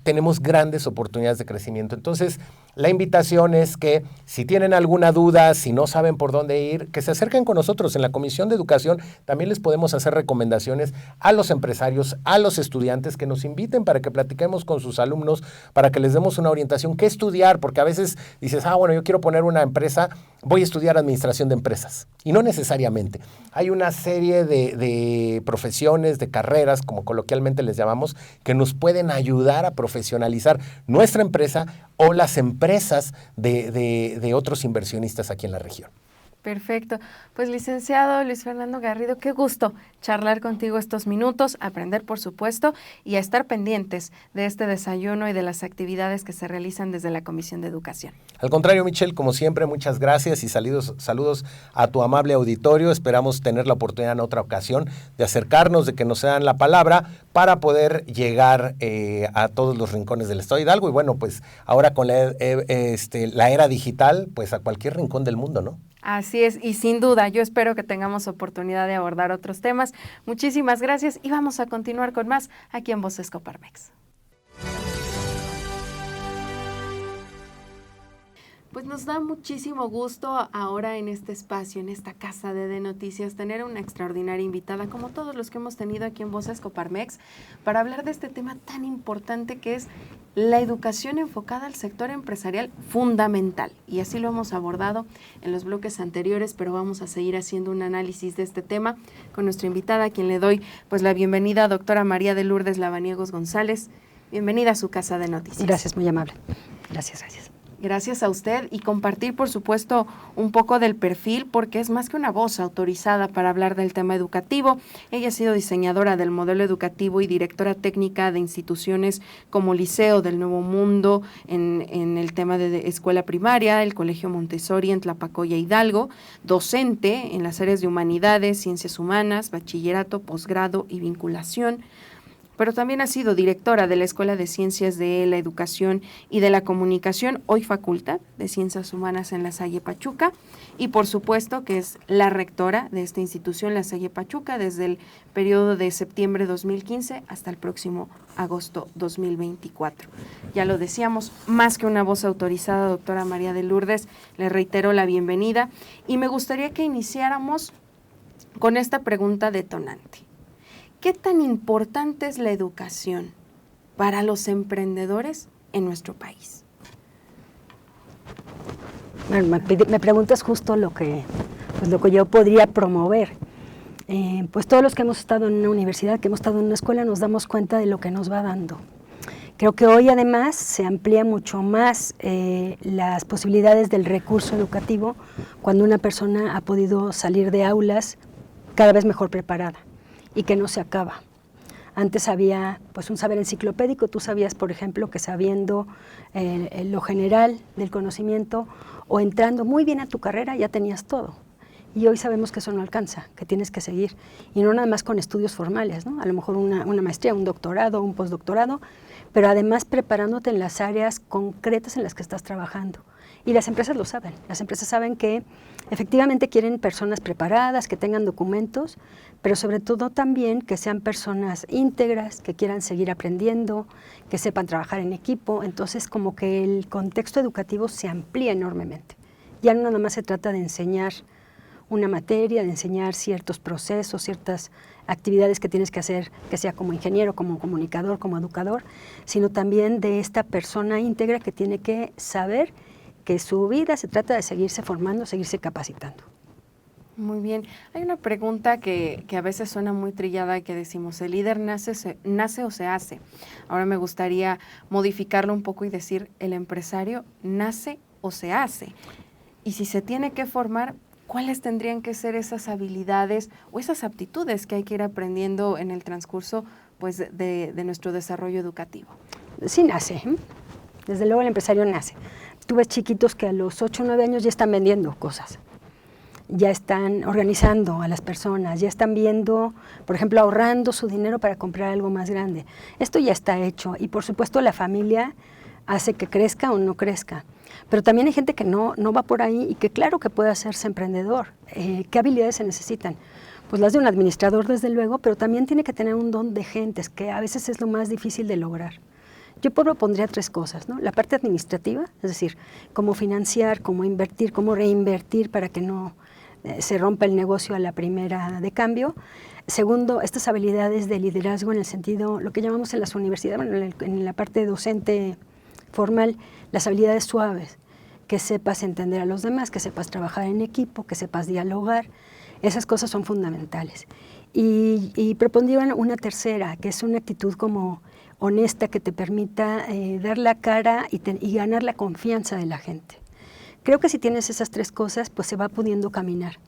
tenemos grandes oportunidades de crecimiento. Entonces, la invitación es que si tienen alguna duda, si no saben por dónde ir, que se acerquen con nosotros. En la Comisión de Educación también les podemos hacer recomendaciones a los empresarios, a los estudiantes, que nos inviten para que platiquemos con sus alumnos, para que les demos una orientación, qué estudiar, porque a veces dices, bueno, yo quiero poner una empresa, voy a estudiar administración de empresas. Y no necesariamente. Hay una serie de profesiones, de carreras, como coloquialmente les llamamos, que nos pueden ayudar a profesionalizar nuestra empresa o las empresas de otros inversionistas aquí en la región. Perfecto. Pues licenciado Luis Fernando Garrido, qué gusto charlar contigo estos minutos, aprender por supuesto y a estar pendientes de este desayuno y de las actividades que se realizan desde la Comisión de Educación. Al contrario, Michelle, como siempre, muchas gracias y saludos a tu amable auditorio. Esperamos tener la oportunidad en otra ocasión de acercarnos, de que nos den la palabra para poder llegar a todos los rincones del estado de Hidalgo y bueno, pues ahora con la era digital, pues a cualquier rincón del mundo, ¿no? Así es, y sin duda, yo espero que tengamos oportunidad de abordar otros temas. Muchísimas gracias y vamos a continuar con más aquí en Voces Coparmex. Pues nos da muchísimo gusto ahora en este espacio, en esta casa de Noticias, tener una extraordinaria invitada, como todos los que hemos tenido aquí en Voces Coparmex, para hablar de este tema tan importante que es la educación enfocada al sector empresarial fundamental. Y así lo hemos abordado en los bloques anteriores, pero vamos a seguir haciendo un análisis de este tema con nuestra invitada, a quien le doy pues la bienvenida, doctora María de Lourdes Lavaniegos González. Bienvenida a su casa de Noticias. Gracias, muy amable. Gracias. Gracias a usted y compartir, por supuesto, un poco del perfil, porque es más que una voz autorizada para hablar del tema educativo. Ella ha sido diseñadora del modelo educativo y directora técnica de instituciones como Liceo del Nuevo Mundo en el tema de escuela primaria, el Colegio Montessori en Tlapacoya, Hidalgo, docente en las áreas de humanidades, ciencias humanas, bachillerato, posgrado y vinculación. Pero también ha sido directora de la Escuela de Ciencias de la Educación y de la Comunicación, hoy Facultad de Ciencias Humanas en La Salle Pachuca, y por supuesto que es la rectora de esta institución, La Salle Pachuca, desde el periodo de septiembre 2015 hasta el próximo agosto 2024. Ya lo decíamos, más que una voz autorizada, doctora María de Lourdes, le reitero la bienvenida y me gustaría que iniciáramos con esta pregunta detonante. ¿Qué tan importante es la educación para los emprendedores en nuestro país? Bueno, me preguntas justo lo que yo podría promover. Pues todos los que hemos estado en una universidad, que hemos estado en una escuela, nos damos cuenta de lo que nos va dando. Creo que hoy además se amplía mucho más las posibilidades del recurso educativo cuando una persona ha podido salir de aulas cada vez mejor preparada y que no se acaba. Antes había pues un saber enciclopédico, tú sabías, por ejemplo, que sabiendo lo general del conocimiento o entrando muy bien a tu carrera ya tenías todo. Y hoy sabemos que eso no alcanza, que tienes que seguir. Y no nada más con estudios formales, ¿no? A lo mejor una maestría, un doctorado, un postdoctorado, pero además preparándote en las áreas concretas en las que estás trabajando. Y las empresas lo saben. Las empresas saben que efectivamente quieren personas preparadas, que tengan documentos, pero sobre todo también que sean personas íntegras, que quieran seguir aprendiendo, que sepan trabajar en equipo. Entonces, como que el contexto educativo se amplía enormemente. Ya no nada más se trata de enseñar una materia, de enseñar ciertos procesos, ciertas actividades que tienes que hacer, que sea como ingeniero, como comunicador, como educador, sino también de esta persona íntegra que tiene que saber que su vida se trata de seguirse formando, seguirse capacitando. Muy bien. Hay una pregunta que a veces suena muy trillada y que decimos, ¿el líder nace o se hace? Ahora me gustaría modificarlo un poco y decir, ¿el empresario nace o se hace? Y si se tiene que formar, ¿cuáles tendrían que ser esas habilidades o esas aptitudes que hay que ir aprendiendo en el transcurso pues, de nuestro desarrollo educativo? Sí nace, ¿eh? Desde luego el empresario nace. Tú ves chiquitos que a los 8 o 9 años ya están vendiendo cosas, ya están organizando a las personas, ya están viendo, por ejemplo, ahorrando su dinero para comprar algo más grande. Esto ya está hecho y por supuesto la familia hace que crezca o no crezca. Pero también hay gente que no va por ahí y que claro que puede hacerse emprendedor. ¿Qué habilidades se necesitan? Pues las de un administrador desde luego, pero también tiene que tener un don de gentes, que a veces es lo más difícil de lograr. Yo propondría 3 cosas, ¿no? La parte administrativa, es decir, cómo financiar, cómo invertir, cómo reinvertir para que no se rompa el negocio a la primera de cambio. Segundo, estas habilidades de liderazgo en el sentido, lo que llamamos en las universidades, bueno, en la parte docente formal, las habilidades suaves, que sepas entender a los demás, que sepas trabajar en equipo, que sepas dialogar, esas cosas son fundamentales. Y propondría una tercera, que es una actitud como honesta que te permita dar la cara y ganar la confianza de la gente. Creo que si tienes esas 3 cosas, pues se va pudiendo caminar.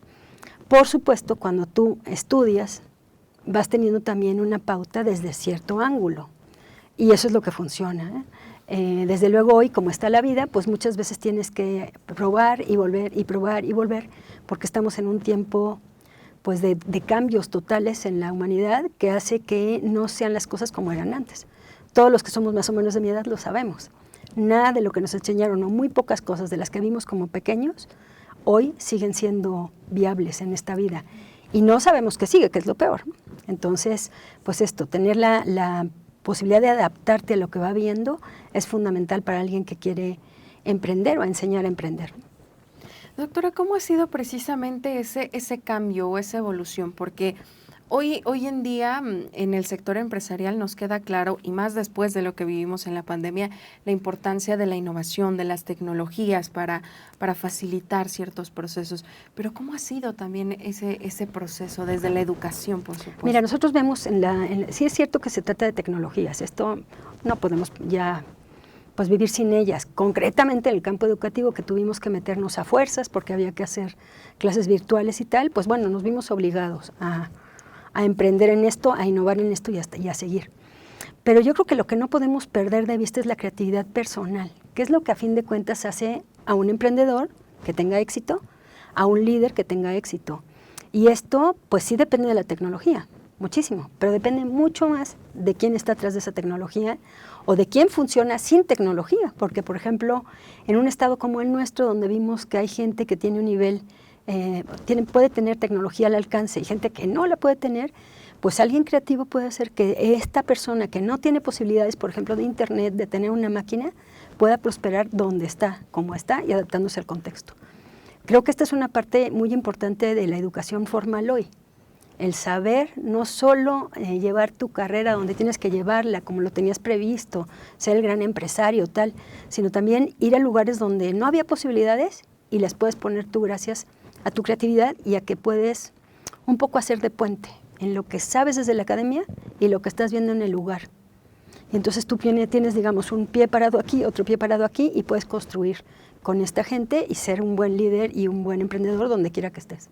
Por supuesto, cuando tú estudias, vas teniendo también una pauta desde cierto ángulo. Y eso es lo que funciona, ¿eh? Desde luego hoy, como está la vida, pues muchas veces tienes que probar y volver y probar y volver, porque estamos en un tiempo pues de cambios totales en la humanidad que hace que no sean las cosas como eran antes. Todos los que somos más o menos de mi edad lo sabemos. Nada de lo que nos enseñaron, o muy pocas cosas de las que vimos como pequeños, hoy siguen siendo viables en esta vida. Y no sabemos qué sigue, que es lo peor. Entonces, pues esto, tener la posibilidad de adaptarte a lo que va viendo es fundamental para alguien que quiere emprender o enseñar a emprender. Doctora, ¿cómo ha sido precisamente ese cambio o esa evolución? Porque hoy en día en el sector empresarial nos queda claro, y más después de lo que vivimos en la pandemia, la importancia de la innovación, de las tecnologías para facilitar ciertos procesos. Pero ¿cómo ha sido también ese proceso desde la educación, por supuesto? Mira, nosotros vemos, sí es cierto que se trata de tecnologías, esto no podemos ya pues vivir sin ellas. Concretamente en el campo educativo, que tuvimos que meternos a fuerzas porque había que hacer clases virtuales y tal, pues bueno, nos vimos obligados a emprender en esto, a innovar en esto y a seguir. Pero yo creo que lo que no podemos perder de vista es la creatividad personal, que es lo que a fin de cuentas hace a un emprendedor que tenga éxito, a un líder que tenga éxito. Y esto pues sí depende de la tecnología, muchísimo, pero depende mucho más de quién está atrás de esa tecnología o de quién funciona sin tecnología, porque por ejemplo, en un estado como el nuestro, donde vimos que hay gente que tiene un nivel, puede tener tecnología al alcance y gente que no la puede tener, pues alguien creativo puede hacer que esta persona que no tiene posibilidades, por ejemplo, de internet, de tener una máquina, pueda prosperar donde está, como está y adaptándose al contexto. Creo que esta es una parte muy importante de la educación formal hoy. El saber no solo llevar tu carrera donde tienes que llevarla, como lo tenías previsto, ser el gran empresario, tal, sino también ir a lugares donde no había posibilidades y las puedes poner tú gracias a tu creatividad y a que puedes un poco hacer de puente en lo que sabes desde la academia y lo que estás viendo en el lugar. Y entonces tú tienes, digamos, un pie parado aquí, otro pie parado aquí y puedes construir con esta gente y ser un buen líder y un buen emprendedor donde quiera que estés.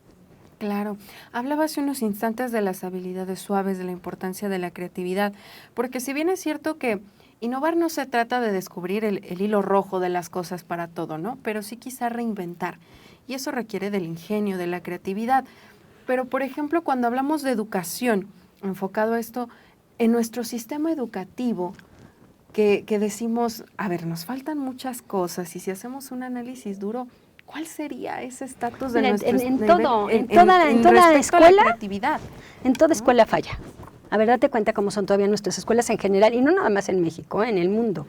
Claro. Hablaba hace unos instantes de las habilidades suaves, de la importancia de la creatividad, porque si bien es cierto que Innovar no se trata de descubrir el hilo rojo de las cosas para todo, ¿no? Pero sí quizá reinventar. Y eso requiere del ingenio, de la creatividad. Pero, por ejemplo, cuando hablamos de educación, enfocado a esto, en nuestro sistema educativo, que decimos, a ver, nos faltan muchas cosas, y si hacemos un análisis duro, ¿cuál sería ese estatus de Mira, nuestro en nivel- todo, en en toda respecto a la escuela, creatividad? en toda escuela falla. A ver, date cuenta cómo son todavía nuestras escuelas en general, y no nada más en México, en el mundo.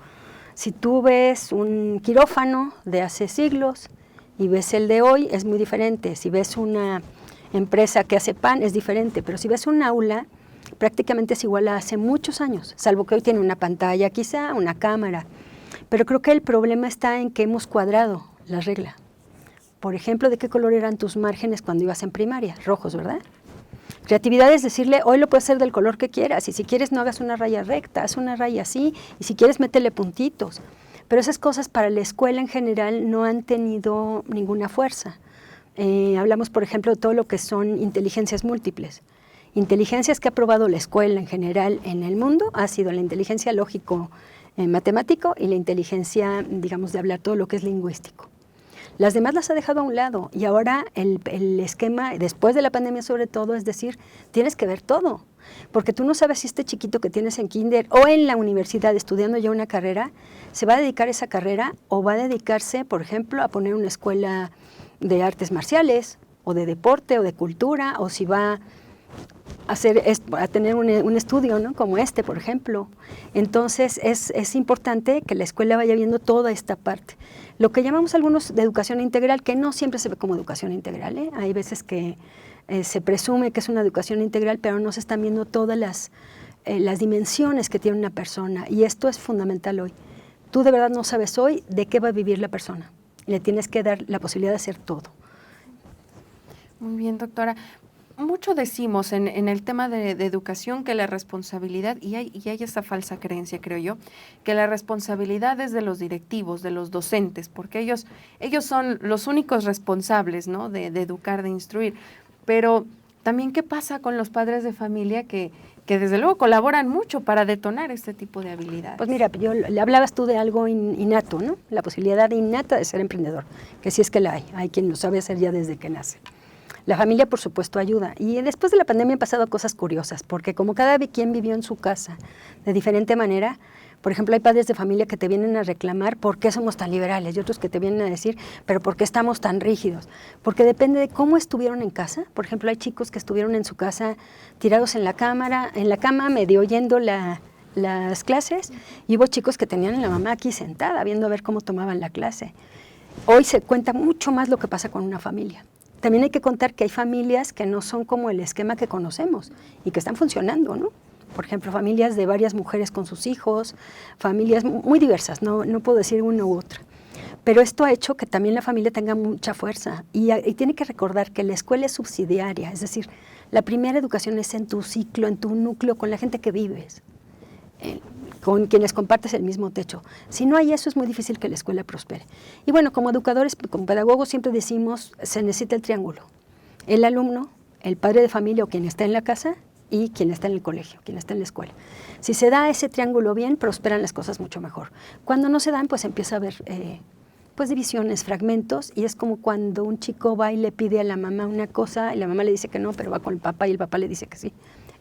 Si tú ves un quirófano de hace siglos y ves el de hoy, es muy diferente. Si ves una empresa que hace pan, es diferente. Pero si ves un aula, prácticamente es igual a hace muchos años, salvo que hoy tiene una pantalla quizá, una cámara. Pero creo que el problema está en que hemos cuadrado la regla. Por ejemplo, ¿de qué color eran tus márgenes cuando ibas en primaria? Rojos, ¿verdad? Creatividad es decirle, hoy lo puedes hacer del color que quieras, y si quieres no hagas una raya recta, haz una raya así, y si quieres métele puntitos. Pero esas cosas para la escuela en general no han tenido ninguna fuerza. Hablamos, por ejemplo, de todo lo que son inteligencias múltiples. Inteligencias que ha probado la escuela en general en el mundo ha sido la inteligencia lógico-matemático y la inteligencia, digamos, de hablar todo lo que es lingüístico. Las demás las ha dejado a un lado, y ahora el esquema, después de la pandemia sobre todo, es decir, tienes que ver todo, porque tú no sabes si este chiquito que tienes en kinder o en la universidad estudiando ya una carrera, se va a dedicar a esa carrera o va a dedicarse, por ejemplo, a poner una escuela de artes marciales o de deporte o de cultura, o si va a tener un estudio, ¿no?, como este, por ejemplo. Entonces, es importante que la escuela vaya viendo toda esta parte. Lo que llamamos algunos de educación integral, que no siempre se ve como educación integral, ¿eh? Hay veces que se presume que es una educación integral, pero no se están viendo todas las dimensiones que tiene una persona, y esto es fundamental hoy. Tú de verdad no sabes hoy de qué va a vivir la persona. Le tienes que dar la posibilidad de hacer todo. Muy bien, doctora. Mucho decimos en el tema de educación que la responsabilidad, y hay esa falsa creencia, creo yo, que la responsabilidad es de los directivos, de los docentes, porque ellos son los únicos responsables, ¿no?, de educar, de instruir. Pero también, ¿qué pasa con los padres de familia que desde luego colaboran mucho para detonar este tipo de habilidades? Pues mira, le hablabas tú de algo innato, ¿no? La posibilidad innata de ser emprendedor, que sí es que la hay. Hay quien lo sabe hacer ya desde que nace. La familia, por supuesto, ayuda. Y después de la pandemia han pasado cosas curiosas, porque como cada quien vivió en su casa de diferente manera, por ejemplo, hay padres de familia que te vienen a reclamar por qué somos tan liberales, y otros que te vienen a decir, pero por qué estamos tan rígidos. Porque depende de cómo estuvieron en casa. Por ejemplo, hay chicos que estuvieron en su casa tirados en la cama, medio oyendo las clases, y hubo chicos que tenían a la mamá aquí sentada, viendo a ver cómo tomaban la clase. Hoy se cuenta mucho más lo que pasa con una familia. También hay que contar que hay familias que no son como el esquema que conocemos y que están funcionando, ¿no? Por ejemplo, familias de varias mujeres con sus hijos, familias muy diversas, no puedo decir una u otra. Pero esto ha hecho que también la familia tenga mucha fuerza, y tiene que recordar que la escuela es subsidiaria, es decir, la primera educación es en tu ciclo, en tu núcleo, con la gente que vives, con quienes compartes el mismo techo. Si no hay eso, es muy difícil que la escuela prospere. Y bueno, como educadores, como pedagogos, siempre decimos, se necesita el triángulo: el alumno, el padre de familia o quien está en la casa, y quien está en el colegio, quien está en la escuela. Si se da ese triángulo bien, prosperan las cosas mucho mejor. Cuando no se dan, pues empieza a haber pues divisiones, fragmentos, y es como cuando un chico va y le pide a la mamá una cosa, y la mamá le dice que no, pero va con el papá y el papá le dice que sí.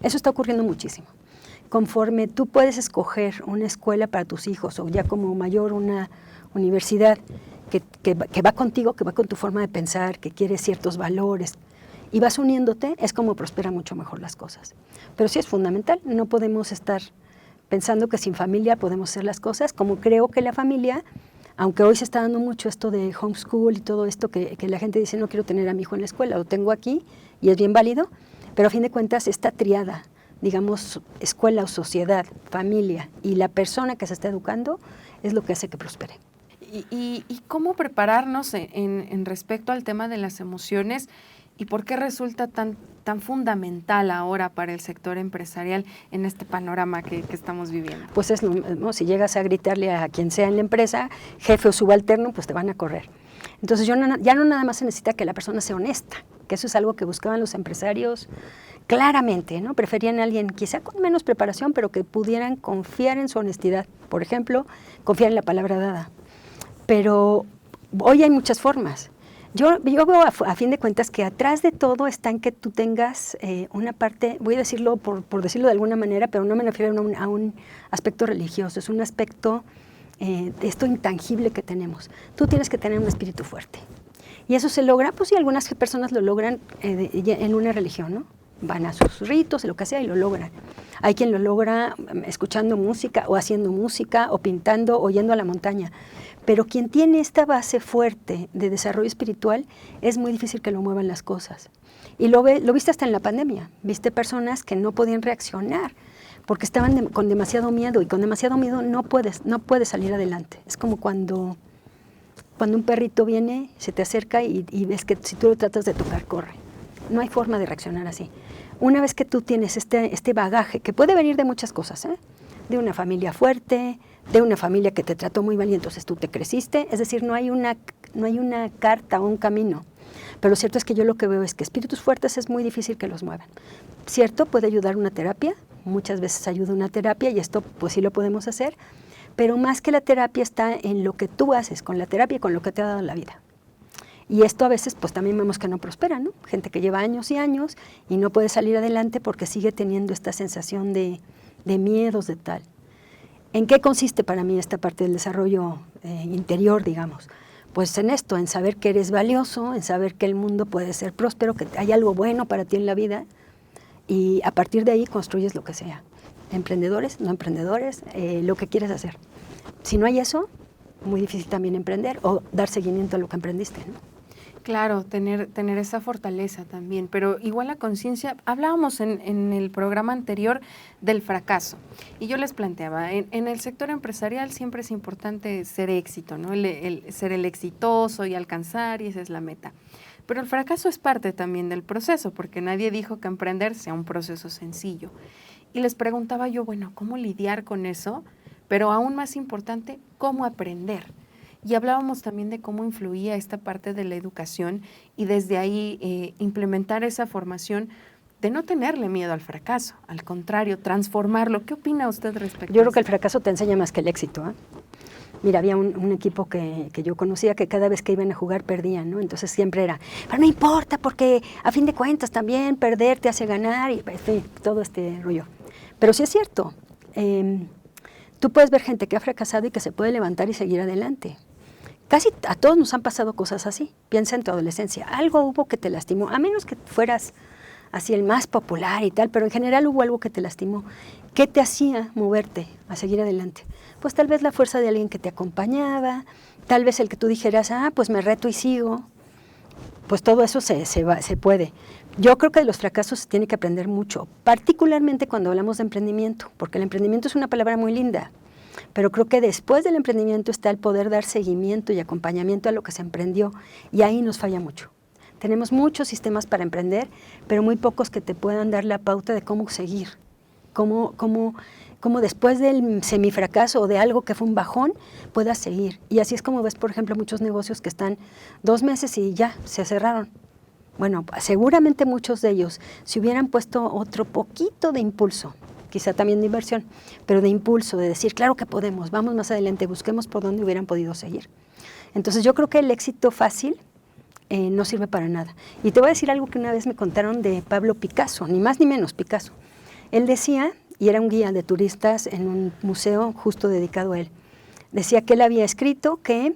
Eso está ocurriendo muchísimo. Conforme tú puedes escoger una escuela para tus hijos, o ya como mayor una universidad que va contigo, que va con tu forma de pensar, que quiere ciertos valores, y vas uniéndote, es como prosperan mucho mejor las cosas. Pero sí es fundamental, no podemos estar pensando que sin familia podemos hacer las cosas, como creo que la familia, aunque hoy se está dando mucho esto de homeschool y todo esto, que la gente dice, no quiero tener a mi hijo en la escuela, lo tengo aquí, y es bien válido, pero a fin de cuentas esta triada, digamos, escuela o sociedad, familia y la persona que se está educando, es lo que hace que prospere. ¿Y cómo prepararnos en respecto al tema de las emociones, y por qué resulta tan fundamental ahora para el sector empresarial en este panorama que estamos viviendo? Pues es lo mismo, si llegas a gritarle a quien sea en la empresa, jefe o subalterno, pues te van a correr. Entonces ya no nada más se necesita que la persona sea honesta, que eso es algo que buscaban los empresarios claramente, ¿no? Preferían a alguien quizá con menos preparación, pero que pudieran confiar en su honestidad. Por ejemplo, confiar en la palabra dada. Pero hoy hay muchas formas. Yo veo a fin de cuentas que atrás de todo está en que tú tengas una parte, voy a decirlo por decirlo de alguna manera, pero no me refiero a un aspecto religioso, es un aspecto de esto intangible que tenemos. Tú tienes que tener un espíritu fuerte. Y eso se logra, pues sí, algunas personas lo logran en una religión, ¿no? Van a sus ritos, lo que sea, y lo logran. Hay quien lo logra escuchando música, o haciendo música, o pintando, o yendo a la montaña. Pero quien tiene esta base fuerte de desarrollo espiritual, es muy difícil que lo muevan las cosas. Y lo viste hasta en la pandemia. Viste personas que no podían reaccionar porque estaban con demasiado miedo, y con demasiado miedo no puedes salir adelante. Es como cuando un perrito viene, se te acerca y ves que si tú lo tratas de tocar, corre. No hay forma de reaccionar así. Una vez que tú tienes este bagaje, que puede venir de muchas cosas, de una familia fuerte, de una familia que te trató muy mal y entonces tú te creciste, es decir, no hay una carta o un camino. Pero lo cierto es que yo lo que veo es que espíritus fuertes es muy difícil que los muevan. Cierto, puede ayudar una terapia, muchas veces ayuda una terapia y esto pues sí lo podemos hacer, pero más que la terapia está en lo que tú haces con la terapia y con lo que te ha dado la vida. Y esto a veces pues también vemos que no prospera, ¿no? Gente que lleva años y años y no puede salir adelante porque sigue teniendo esta sensación de miedos, de tal. ¿En qué consiste para mí esta parte del desarrollo interior, digamos? Pues en esto, en saber que eres valioso, en saber que el mundo puede ser próspero, que hay algo bueno para ti en la vida, y a partir de ahí construyes lo que sea. Emprendedores, no emprendedores, lo que quieres hacer. Si no hay eso, muy difícil también emprender o dar seguimiento a lo que emprendiste, ¿no? Claro, tener esa fortaleza también, pero igual la conciencia, hablábamos en el programa anterior del fracaso, y yo les planteaba, en el sector empresarial siempre es importante ser éxito, ¿no? Ser el exitoso y alcanzar, y esa es la meta. Pero el fracaso es parte también del proceso, porque nadie dijo que emprender sea un proceso sencillo. Y les preguntaba yo, bueno, ¿cómo lidiar con eso? Pero aún más importante, ¿cómo aprender? Y hablábamos también de cómo influía esta parte de la educación y desde ahí implementar esa formación de no tenerle miedo al fracaso, al contrario, transformarlo. ¿Qué opina usted respecto Yo a creo que el eso? fracaso te enseña más que el éxito, ¿eh? Mira, había un equipo que yo conocía que cada vez que iban a jugar perdían, ¿no? Entonces siempre era, pero no importa porque a fin de cuentas también perder te hace ganar y en fin, todo este rollo. Pero sí es cierto, tú puedes ver gente que ha fracasado y que se puede levantar y seguir adelante. Casi a todos nos han pasado cosas así. Piensa en tu adolescencia. Algo hubo que te lastimó, a menos que fueras así el más popular y tal, pero en general hubo algo que te lastimó. ¿Qué te hacía moverte a seguir adelante? Pues tal vez la fuerza de alguien que te acompañaba, tal vez el que tú dijeras, pues me reto y sigo. Pues todo eso se puede. Yo creo que de los fracasos se tiene que aprender mucho, particularmente cuando hablamos de emprendimiento, porque el emprendimiento es una palabra muy linda. Pero creo que después del emprendimiento está el poder dar seguimiento y acompañamiento a lo que se emprendió, y ahí nos falla mucho. Tenemos muchos sistemas para emprender, pero muy pocos que te puedan dar la pauta de cómo seguir, cómo después del semifracaso o de algo que fue un bajón, puedas seguir. Y así es como ves, por ejemplo, muchos negocios que están 2 meses y ya, se cerraron. Bueno, seguramente muchos de ellos, si hubieran puesto otro poquito de impulso, quizá también de inversión, pero de impulso, de decir, claro que podemos, vamos más adelante, busquemos por dónde hubieran podido seguir. Entonces yo creo que el éxito fácil no sirve para nada. Y te voy a decir algo que una vez me contaron de Pablo Picasso, ni más ni menos Picasso. Él decía, y era un guía de turistas en un museo justo dedicado a él, decía que él había escrito que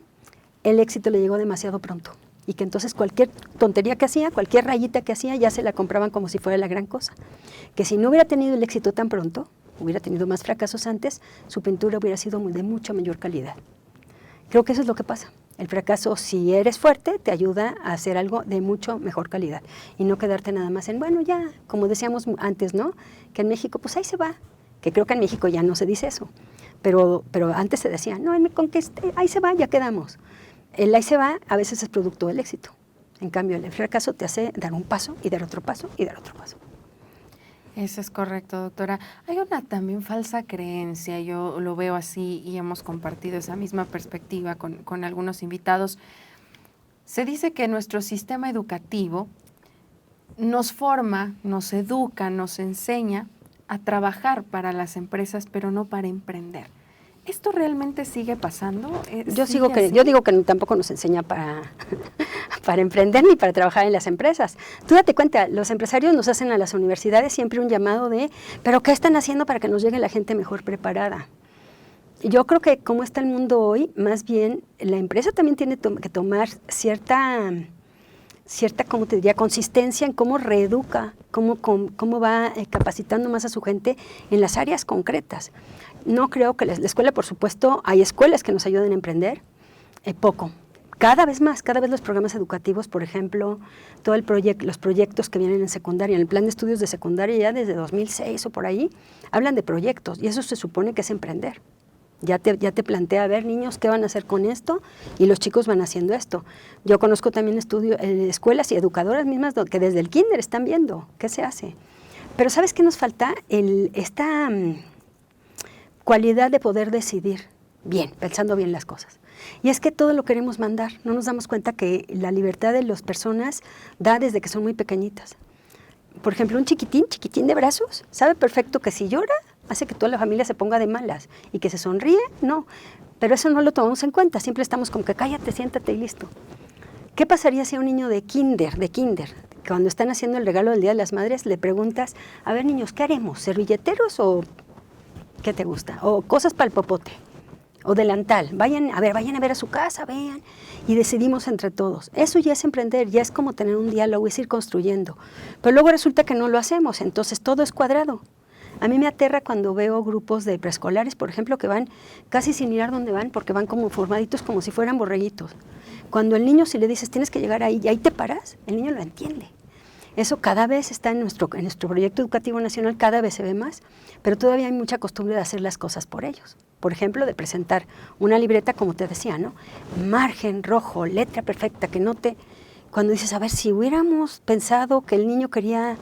el éxito le llegó demasiado pronto y que entonces cualquier tontería que hacía, cualquier rayita que hacía, ya se la compraban como si fuera la gran cosa. Que si no hubiera tenido el éxito tan pronto, hubiera tenido más fracasos antes, su pintura hubiera sido de mucha mayor calidad. Creo que eso es lo que pasa. El fracaso, si eres fuerte, te ayuda a hacer algo de mucho mejor calidad y no quedarte nada más en, bueno, ya, como decíamos antes, ¿no? Que en México, pues ahí se va. Que creo que en México ya no se dice eso. Pero antes se decía, no, ahí se va, ya quedamos. El ahí se va a veces es producto del éxito. En cambio, el fracaso te hace dar un paso y dar otro paso y dar otro paso. Eso es correcto, doctora. Hay una también falsa creencia, yo lo veo así y hemos compartido esa misma perspectiva con algunos invitados. Se dice que nuestro sistema educativo nos forma, nos educa, nos enseña a trabajar para las empresas, pero no para emprender. ¿Esto realmente sigue pasando? Yo digo que tampoco nos enseña para emprender ni para trabajar en las empresas. Tú date cuenta, los empresarios nos hacen a las universidades siempre un llamado de, ¿pero qué están haciendo para que nos llegue la gente mejor preparada? Yo creo que como está el mundo hoy, más bien la empresa también tiene que tomar cierta, ¿cómo te diría?, consistencia en cómo reeduca, cómo va capacitando más a su gente en las áreas concretas. No creo que la escuela, por supuesto, hay escuelas que nos ayudan a emprender, poco. Cada vez los programas educativos, por ejemplo, los proyectos que vienen en secundaria, en el plan de estudios de secundaria ya desde 2006 o por ahí, hablan de proyectos y eso se supone que es emprender. Ya te plantea, a ver, niños, ¿qué van a hacer con esto? Y los chicos van haciendo esto. Yo conozco también escuelas y educadoras mismas que desde el kinder están viendo qué se hace. Pero ¿sabes qué nos falta? Esta cualidad de poder decidir bien, pensando bien las cosas. Y es que todo lo queremos mandar. No nos damos cuenta que la libertad de las personas da desde que son muy pequeñitas. Por ejemplo, un chiquitín de brazos, sabe perfecto que si llora, hace que toda la familia se ponga de malas. Y que se sonríe, no. Pero eso no lo tomamos en cuenta. Siempre estamos como que cállate, siéntate y listo. ¿Qué pasaría si a un niño de kinder, cuando están haciendo el regalo del Día de las Madres, le preguntas, a ver, niños, ¿qué haremos? ¿Servilleteros o qué te gusta? O cosas para el popote. O delantal. Vayan a ver a su casa, vean. Y decidimos entre todos. Eso ya es emprender, ya es como tener un diálogo, es ir construyendo. Pero luego resulta que no lo hacemos, entonces todo es cuadrado. A mí me aterra cuando veo grupos de preescolares, por ejemplo, que van casi sin mirar dónde van, porque van como formaditos como si fueran borreguitos. Cuando el niño, si le dices, tienes que llegar ahí, y ahí te paras, el niño lo entiende. Eso cada vez está en nuestro proyecto educativo nacional, cada vez se ve más, pero todavía hay mucha costumbre de hacer las cosas por ellos. Por ejemplo, de presentar una libreta, como te decía, ¿no? Margen rojo, letra perfecta, que no te... Cuando dices, a ver, si hubiéramos pensado que el niño quería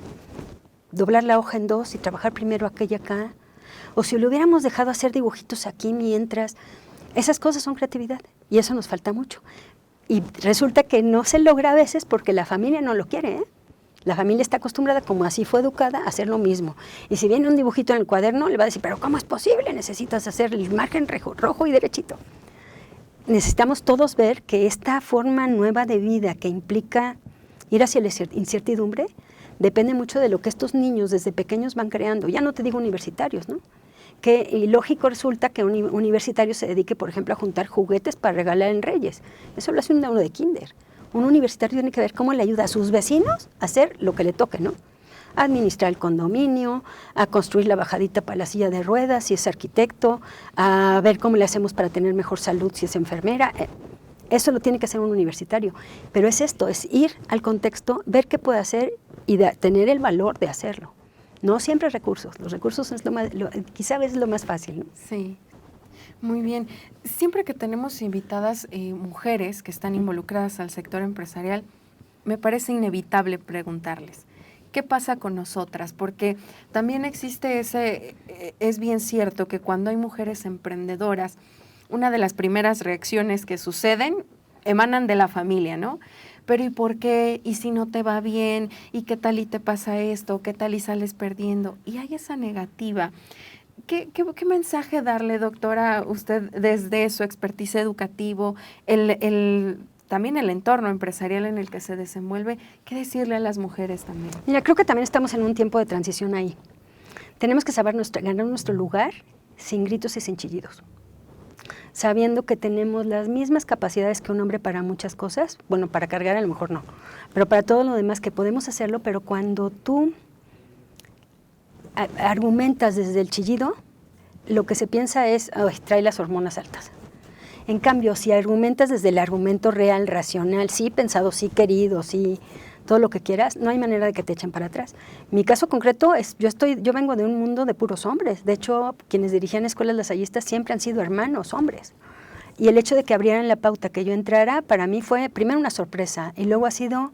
doblar la hoja en dos y trabajar primero aquella acá, o si lo hubiéramos dejado hacer dibujitos aquí mientras... Esas cosas son creatividad y eso nos falta mucho. Y resulta que no se logra a veces porque la familia no lo quiere, ¿eh? La familia está acostumbrada, como así fue educada, a hacer lo mismo. Y si viene un dibujito en el cuaderno, le va a decir, pero ¿cómo es posible? Necesitas hacer el margen rojo y derechito. Necesitamos todos ver que esta forma nueva de vida que implica ir hacia la incertidumbre depende mucho de lo que estos niños desde pequeños van creando. Ya no te digo universitarios, ¿no? Y lógico resulta que un universitario se dedique, por ejemplo, a juntar juguetes para regalar en Reyes. Eso lo hace uno de kinder. Un universitario tiene que ver cómo le ayuda a sus vecinos a hacer lo que le toque, ¿no? A administrar el condominio, a construir la bajadita para la silla de ruedas si es arquitecto, a ver cómo le hacemos para tener mejor salud si es enfermera. Eso lo tiene que hacer un universitario. Pero es esto, es ir al contexto, ver qué puede hacer y tener el valor de hacerlo. No siempre recursos. Los recursos es quizá a veces lo más fácil, ¿no? Sí. Muy bien. Siempre que tenemos invitadas mujeres que están involucradas al sector empresarial, me parece inevitable preguntarles, ¿qué pasa con nosotras? Porque también existe es bien cierto que cuando hay mujeres emprendedoras, una de las primeras reacciones que suceden emanan de la familia, ¿no? Pero ¿y por qué? ¿Y si no te va bien? ¿Y qué tal y te pasa esto? ¿Qué tal y sales perdiendo? Y hay esa negativa. ¿Qué mensaje darle, doctora, usted desde su expertise educativo, también el entorno empresarial en el que se desenvuelve? ¿Qué decirle a las mujeres también? Mira, creo que también estamos en un tiempo de transición ahí. Tenemos que saber ganar nuestro lugar sin gritos y sin chillidos. Sabiendo que tenemos las mismas capacidades que un hombre para muchas cosas, bueno, para cargar a lo mejor no, pero para todo lo demás que podemos hacerlo, pero cuando tú argumentas desde el chillido, lo que se piensa es, trae las hormonas altas. En cambio, si argumentas desde el argumento real, racional, sí pensado, sí querido, sí todo lo que quieras, no hay manera de que te echen para atrás. Mi caso concreto es, yo vengo de un mundo de puros hombres. De hecho, quienes dirigían escuelas lasallistas siempre han sido hermanos, hombres. Y el hecho de que abrieran la pauta que yo entrara, para mí fue primero una sorpresa y luego ha sido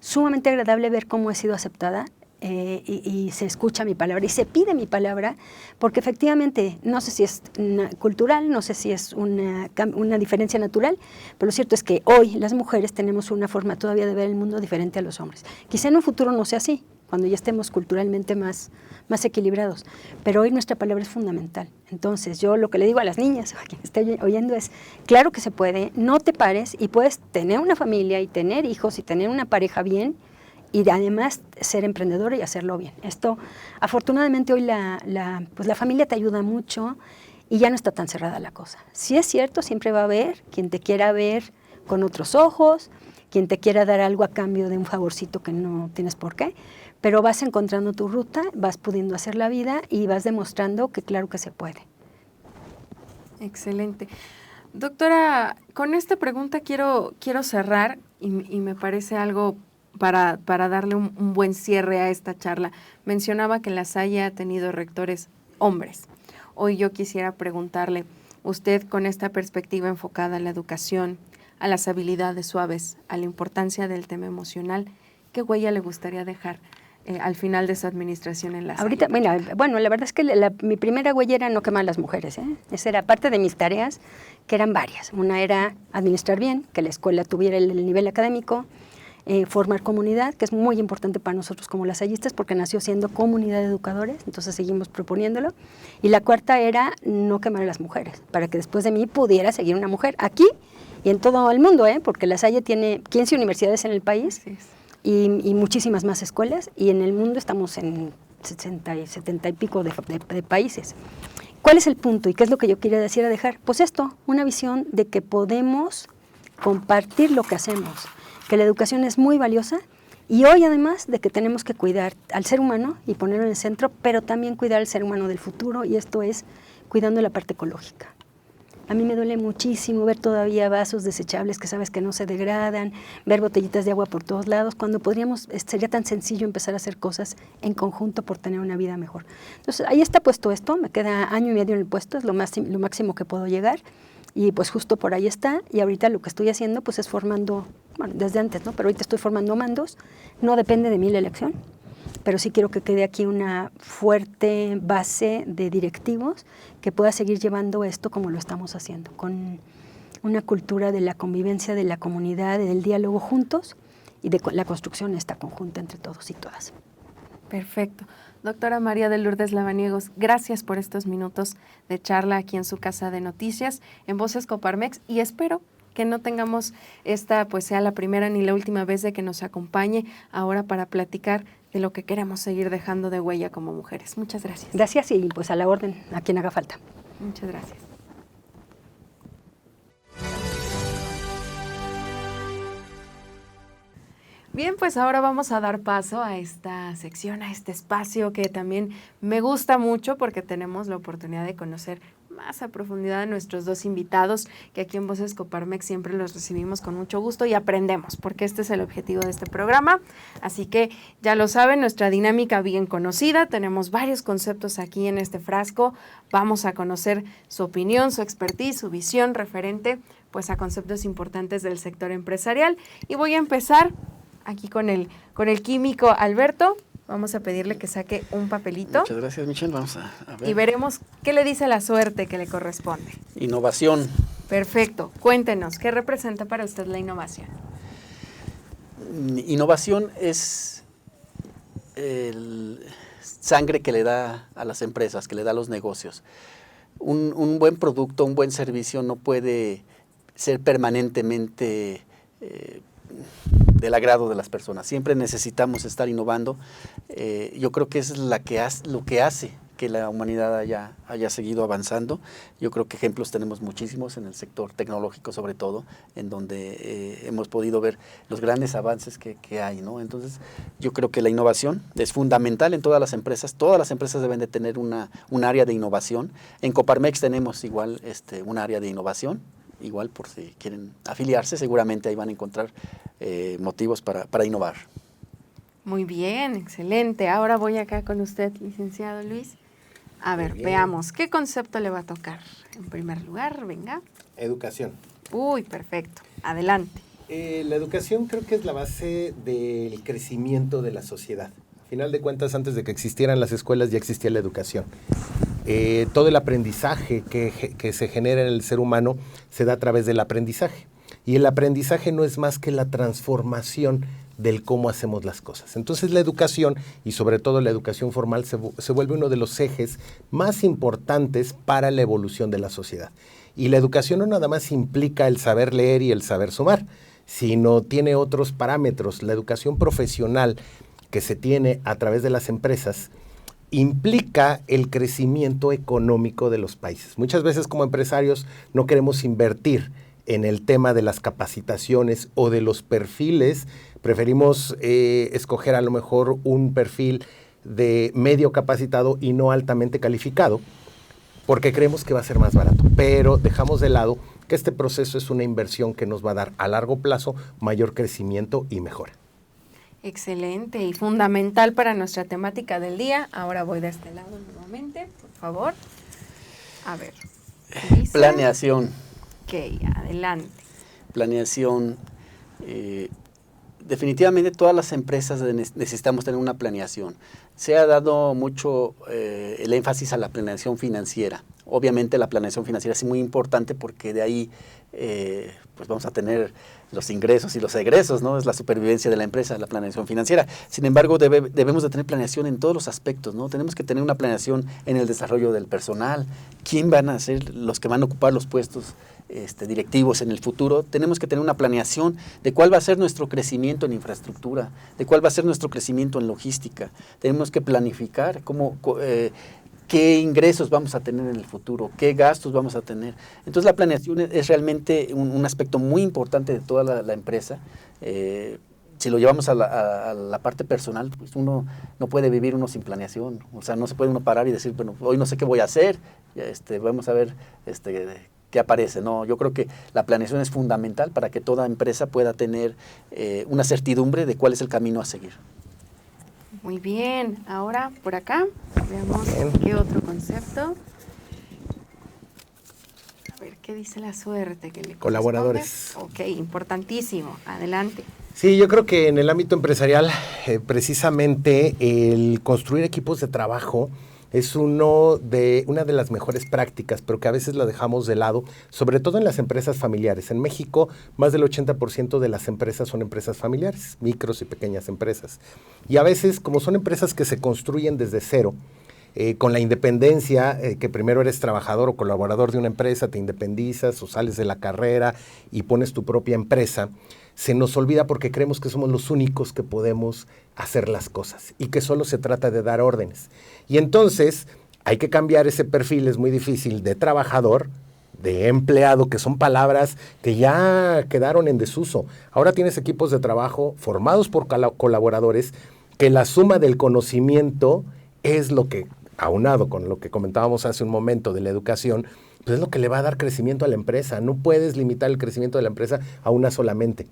sumamente agradable ver cómo he sido aceptada. y se escucha mi palabra y se pide mi palabra, porque efectivamente no sé si es cultural, no sé si es una diferencia natural, pero lo cierto es que hoy las mujeres tenemos una forma todavía de ver el mundo diferente a los hombres. Quizá en un futuro no sea así, cuando ya estemos culturalmente más equilibrados, pero hoy nuestra palabra es fundamental. Entonces yo lo que le digo a las niñas, a quien esté oyendo, es claro que se puede, no te pares y puedes tener una familia y tener hijos y tener una pareja bien, y además ser emprendedora y hacerlo bien. Esto, afortunadamente hoy pues la familia te ayuda mucho y ya no está tan cerrada la cosa. Sí es cierto, siempre va a haber quien te quiera ver con otros ojos, quien te quiera dar algo a cambio de un favorcito que no tienes por qué, pero vas encontrando tu ruta, vas pudiendo hacer la vida y vas demostrando que claro que se puede. Excelente. Doctora, con esta pregunta quiero cerrar y me parece algo para darle un buen cierre a esta charla. Mencionaba que La Salle ha tenido rectores hombres. Hoy yo quisiera preguntarle, usted con esta perspectiva enfocada a la educación, a las habilidades suaves, a la importancia del tema emocional, ¿qué huella le gustaría dejar al final de su administración en La Salle? Ahorita, bueno, la verdad es que mi primera huella era no quemar a las mujeres, ¿eh? Esa era parte de mis tareas, que eran varias. Una era administrar bien, que la escuela tuviera el nivel académico, formar comunidad, que es muy importante para nosotros como lasallistas, porque nació siendo comunidad de educadores, entonces seguimos proponiéndolo. Y la cuarta era no quemar a las mujeres, para que después de mí pudiera seguir una mujer aquí y en todo el mundo, porque La Salle tiene 15 universidades en el país y muchísimas más escuelas, y en el mundo estamos en 70 y pico de países. ¿Cuál es el punto y qué es lo que yo quería decir a dejar? Pues esto, una visión de que podemos compartir lo que hacemos, que la educación es muy valiosa, y hoy además de que tenemos que cuidar al ser humano y ponerlo en el centro, pero también cuidar al ser humano del futuro, y esto es cuidando la parte ecológica. A mí me duele muchísimo ver todavía vasos desechables que sabes que no se degradan, ver botellitas de agua por todos lados, cuando sería tan sencillo empezar a hacer cosas en conjunto por tener una vida mejor. Entonces, ahí está puesto esto, me queda año y medio en el puesto, es lo máximo que puedo llegar, y pues justo por ahí está, y ahorita lo que estoy haciendo pues es formando, bueno, desde antes, ¿no? Pero ahorita estoy formando mandos, no depende de mí la elección, pero sí quiero que quede aquí una fuerte base de directivos que pueda seguir llevando esto como lo estamos haciendo, con una cultura de la convivencia, de la comunidad, del diálogo juntos y de la construcción esta conjunta entre todos y todas. Perfecto. Doctora María de Lourdes Lavaniegos, gracias por estos minutos de charla aquí en su Casa de Noticias, en Voces Coparmex, y espero que no tengamos esta pues sea la primera ni la última vez de que nos acompañe ahora para platicar de lo que queremos seguir dejando de huella como mujeres. Muchas gracias. Gracias, y pues a la orden, a quien haga falta. Muchas gracias. Bien, pues ahora vamos a dar paso a esta sección, a este espacio que también me gusta mucho porque tenemos la oportunidad de conocer más a profundidad a nuestros dos invitados, que aquí en Voces Coparmex siempre los recibimos con mucho gusto y aprendemos, porque este es el objetivo de este programa. Así que ya lo saben, nuestra dinámica bien conocida, tenemos varios conceptos aquí en este frasco, vamos a conocer su opinión, su expertise, su visión referente pues a conceptos importantes del sector empresarial, y voy a empezar aquí con el químico Alberto. Vamos a pedirle que saque un papelito. Muchas gracias, Michelle. Vamos a ver. Y veremos qué le dice la suerte que le corresponde. Innovación. Perfecto. Cuéntenos, ¿qué representa para usted la innovación? Innovación es el sangre que le da a las empresas, que le da a los negocios. Un buen producto, un buen servicio no puede ser permanentemente del agrado de las personas. Siempre necesitamos estar innovando. Yo creo que es lo que hace que la humanidad haya seguido avanzando. Yo creo que ejemplos tenemos muchísimos en el sector tecnológico, sobre todo, en donde hemos podido ver los grandes avances que hay, ¿no? Entonces, yo creo que la innovación es fundamental en todas las empresas. Todas las empresas deben de tener un área de innovación. En Coparmex tenemos igual un área de innovación. Igual por si quieren afiliarse, seguramente ahí van a encontrar motivos para innovar. Muy bien, excelente. Ahora voy acá con usted, licenciado Luis. A ver, veamos, ¿qué concepto le va a tocar? En primer lugar, venga. Educación. Uy, perfecto. Adelante. La educación creo que es la base del crecimiento de la sociedad. Al final de cuentas, antes de que existieran las escuelas ya existía la educación. Todo el aprendizaje que se genera en el ser humano se da a través del aprendizaje. Y el aprendizaje no es más que la transformación del cómo hacemos las cosas. Entonces la educación, y sobre todo la educación formal, se vuelve uno de los ejes más importantes para la evolución de la sociedad. Y la educación no nada más implica el saber leer y el saber sumar, sino tiene otros parámetros. La educación profesional que se tiene a través de las empresas implica el crecimiento económico de los países. Muchas veces como empresarios no queremos invertir en el tema de las capacitaciones o de los perfiles, preferimos escoger a lo mejor un perfil de medio capacitado y no altamente calificado, porque creemos que va a ser más barato, pero dejamos de lado que este proceso es una inversión que nos va a dar a largo plazo mayor crecimiento y mejora. Excelente y fundamental para nuestra temática del día. Ahora voy de este lado nuevamente, por favor. A ver. ¿Dice? Planeación. Ok, adelante. Planeación. Definitivamente todas las empresas necesitamos tener una planeación. Se ha dado mucho el énfasis a la planeación financiera. Obviamente la planeación financiera es muy importante porque de ahí pues vamos a tener los ingresos y los egresos, ¿no? Es la supervivencia de la empresa, la planeación financiera. Sin embargo, debemos de tener planeación en todos los aspectos, ¿no? Tenemos que tener una planeación en el desarrollo del personal. ¿Quién van a ser los que van a ocupar los puestos directivos en el futuro? Tenemos que tener una planeación de cuál va a ser nuestro crecimiento en infraestructura, de cuál va a ser nuestro crecimiento en logística. Tenemos que planificar qué ingresos vamos a tener en el futuro, qué gastos vamos a tener. Entonces la planeación es realmente un aspecto muy importante de toda la empresa. Si lo llevamos a la parte personal, pues uno no puede vivir uno sin planeación. O sea, no se puede uno parar y decir, bueno, hoy no sé qué voy a hacer, vamos a ver qué aparece. No, yo creo que la planeación es fundamental para que toda empresa pueda tener una certidumbre de cuál es el camino a seguir. Muy bien, ahora por acá veamos Bien. qué otro concepto. A ver, ¿qué dice la suerte que le Colaboradores. corresponde? Ok, importantísimo, adelante. Sí, yo creo que en el ámbito empresarial, precisamente el construir equipos de trabajo es una de las mejores prácticas, pero que a veces la dejamos de lado, sobre todo en las empresas familiares. En México, más del 80% de las empresas son empresas familiares, micros y pequeñas empresas. Y a veces, como son empresas que se construyen desde cero, con la independencia, que primero eres trabajador o colaborador de una empresa, te independizas o sales de la carrera y pones tu propia empresa, se nos olvida porque creemos que somos los únicos que podemos hacer las cosas y que solo se trata de dar órdenes. Y entonces hay que cambiar ese perfil, es muy difícil, de trabajador, de empleado, que son palabras que ya quedaron en desuso. Ahora tienes equipos de trabajo formados por colaboradores que la suma del conocimiento es lo que, aunado con lo que comentábamos hace un momento de la educación, pues es lo que le va a dar crecimiento a la empresa. No puedes limitar el crecimiento de la empresa a una solamente.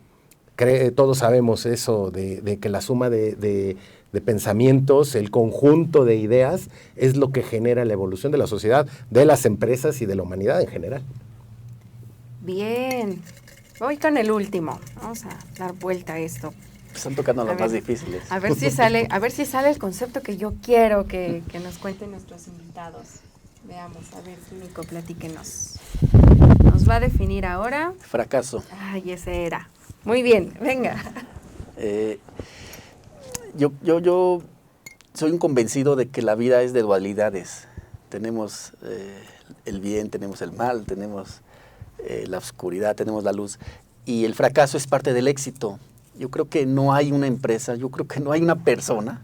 Todos sabemos eso de que la suma de pensamientos, el conjunto de ideas, es lo que genera la evolución de la sociedad, de las empresas y de la humanidad en general. Bien, voy con el último. Vamos a dar vuelta a esto. Están tocando los A más ver, difíciles. A ver si sale el concepto que yo quiero que nos cuenten nuestros invitados. Veamos, a ver, Nico, platíquenos. Nos va a definir ahora. Fracaso. Ay, ese era. Muy bien, venga. Yo soy un convencido de que la vida es de dualidades. Tenemos el bien, tenemos el mal, tenemos la oscuridad, tenemos la luz. Y el fracaso es parte del éxito. Yo creo que no hay una empresa, yo creo que no hay una persona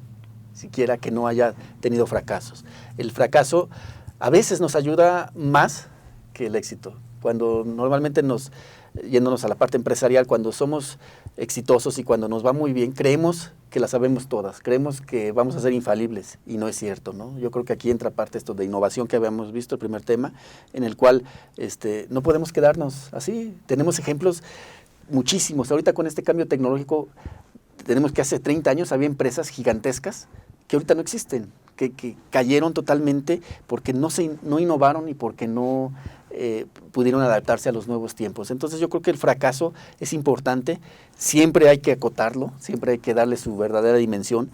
siquiera que no haya tenido fracasos. El fracaso a veces nos ayuda más que el éxito. Cuando normalmente yéndonos a la parte empresarial, cuando somos exitosos y cuando nos va muy bien, creemos que las sabemos todas, creemos que vamos a ser infalibles y no es cierto, ¿no? Yo creo que aquí entra parte esto de innovación que habíamos visto, el primer tema, en el cual no podemos quedarnos así. Tenemos ejemplos muchísimos. Ahorita con este cambio tecnológico, tenemos que hace 30 años había empresas gigantescas que ahorita no existen, que cayeron totalmente porque no innovaron y porque no pudieron adaptarse a los nuevos tiempos. Entonces yo creo que el fracaso es importante, siempre hay que acotarlo, siempre hay que darle su verdadera dimensión.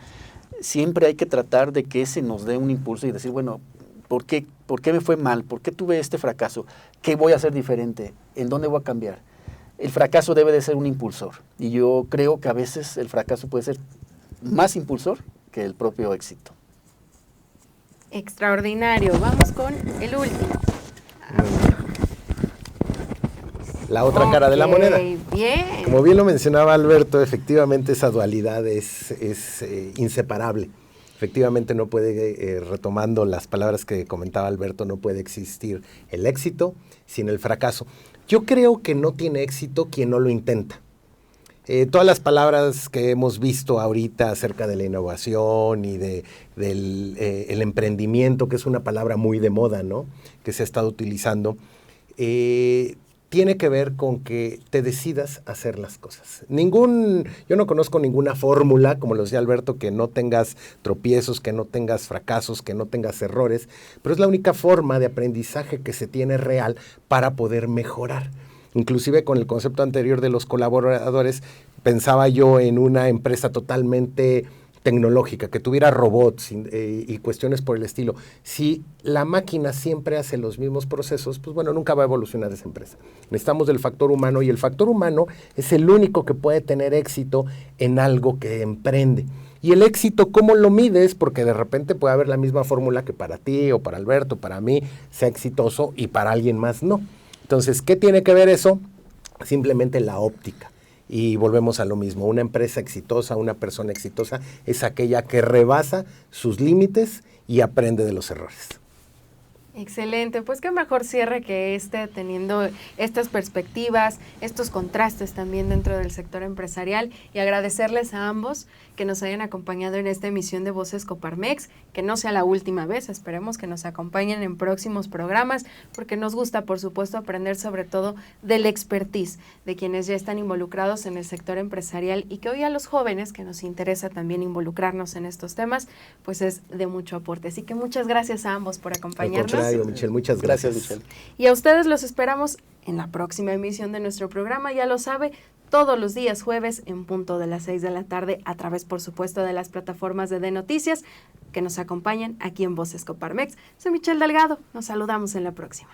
siempre hay que tratar de que ese nos dé un impulso y decir, bueno, ¿por qué me fue mal? ¿Por qué tuve este fracaso? ¿Qué voy a hacer diferente? ¿En dónde voy a cambiar? El fracaso debe de ser un impulsor. Y yo creo que a veces el fracaso puede ser más impulsor que el propio éxito. Extraordinario. Vamos con el último. La otra cara de la moneda. Bien. Como bien lo mencionaba Alberto, efectivamente esa dualidad es inseparable. Efectivamente no puede, retomando las palabras que comentaba Alberto, no puede existir el éxito sin el fracaso. Yo creo que no tiene éxito quien no lo intenta. Todas las palabras que hemos visto ahorita acerca de la innovación y del emprendimiento, que es una palabra muy de moda, ¿no?, que se ha estado utilizando, tiene que ver con que te decidas a hacer las cosas. Yo no conozco ninguna fórmula, como lo decía Alberto, que no tengas tropiezos, que no tengas fracasos, que no tengas errores, pero es la única forma de aprendizaje que se tiene real para poder mejorar. Inclusive con el concepto anterior de los colaboradores, pensaba yo en una empresa totalmente tecnológica, que tuviera robots y cuestiones por el estilo. Si la máquina siempre hace los mismos procesos, pues bueno, nunca va a evolucionar esa empresa. Necesitamos del factor humano, y el factor humano es el único que puede tener éxito en algo que emprende. Y el éxito, ¿cómo lo mides? Porque de repente puede haber la misma fórmula que para ti o para Alberto, para mí, sea exitoso y para alguien más no. Entonces, ¿qué tiene que ver eso? Simplemente la óptica. Y volvemos a lo mismo, una empresa exitosa, una persona exitosa es aquella que rebasa sus límites y aprende de los errores. Excelente, pues qué mejor cierre que teniendo estas perspectivas, estos contrastes también dentro del sector empresarial, y agradecerles a ambos que nos hayan acompañado en esta emisión de Voces Coparmex, que no sea la última vez, esperemos que nos acompañen en próximos programas, porque nos gusta, por supuesto, aprender sobre todo del expertise de quienes ya están involucrados en el sector empresarial, y que hoy a los jóvenes, que nos interesa también involucrarnos en estos temas, pues es de mucho aporte. Así que muchas gracias a ambos por acompañarnos. Al contrario, Michelle, muchas gracias. Michelle. Y a ustedes los esperamos en la próxima emisión de nuestro programa, ya lo sabe, todos los días jueves en punto de las 6 de la tarde, a través, por supuesto, de las plataformas de Noticias, que nos acompañan aquí en Voces Coparmex. Soy Michelle Delgado, nos saludamos en la próxima.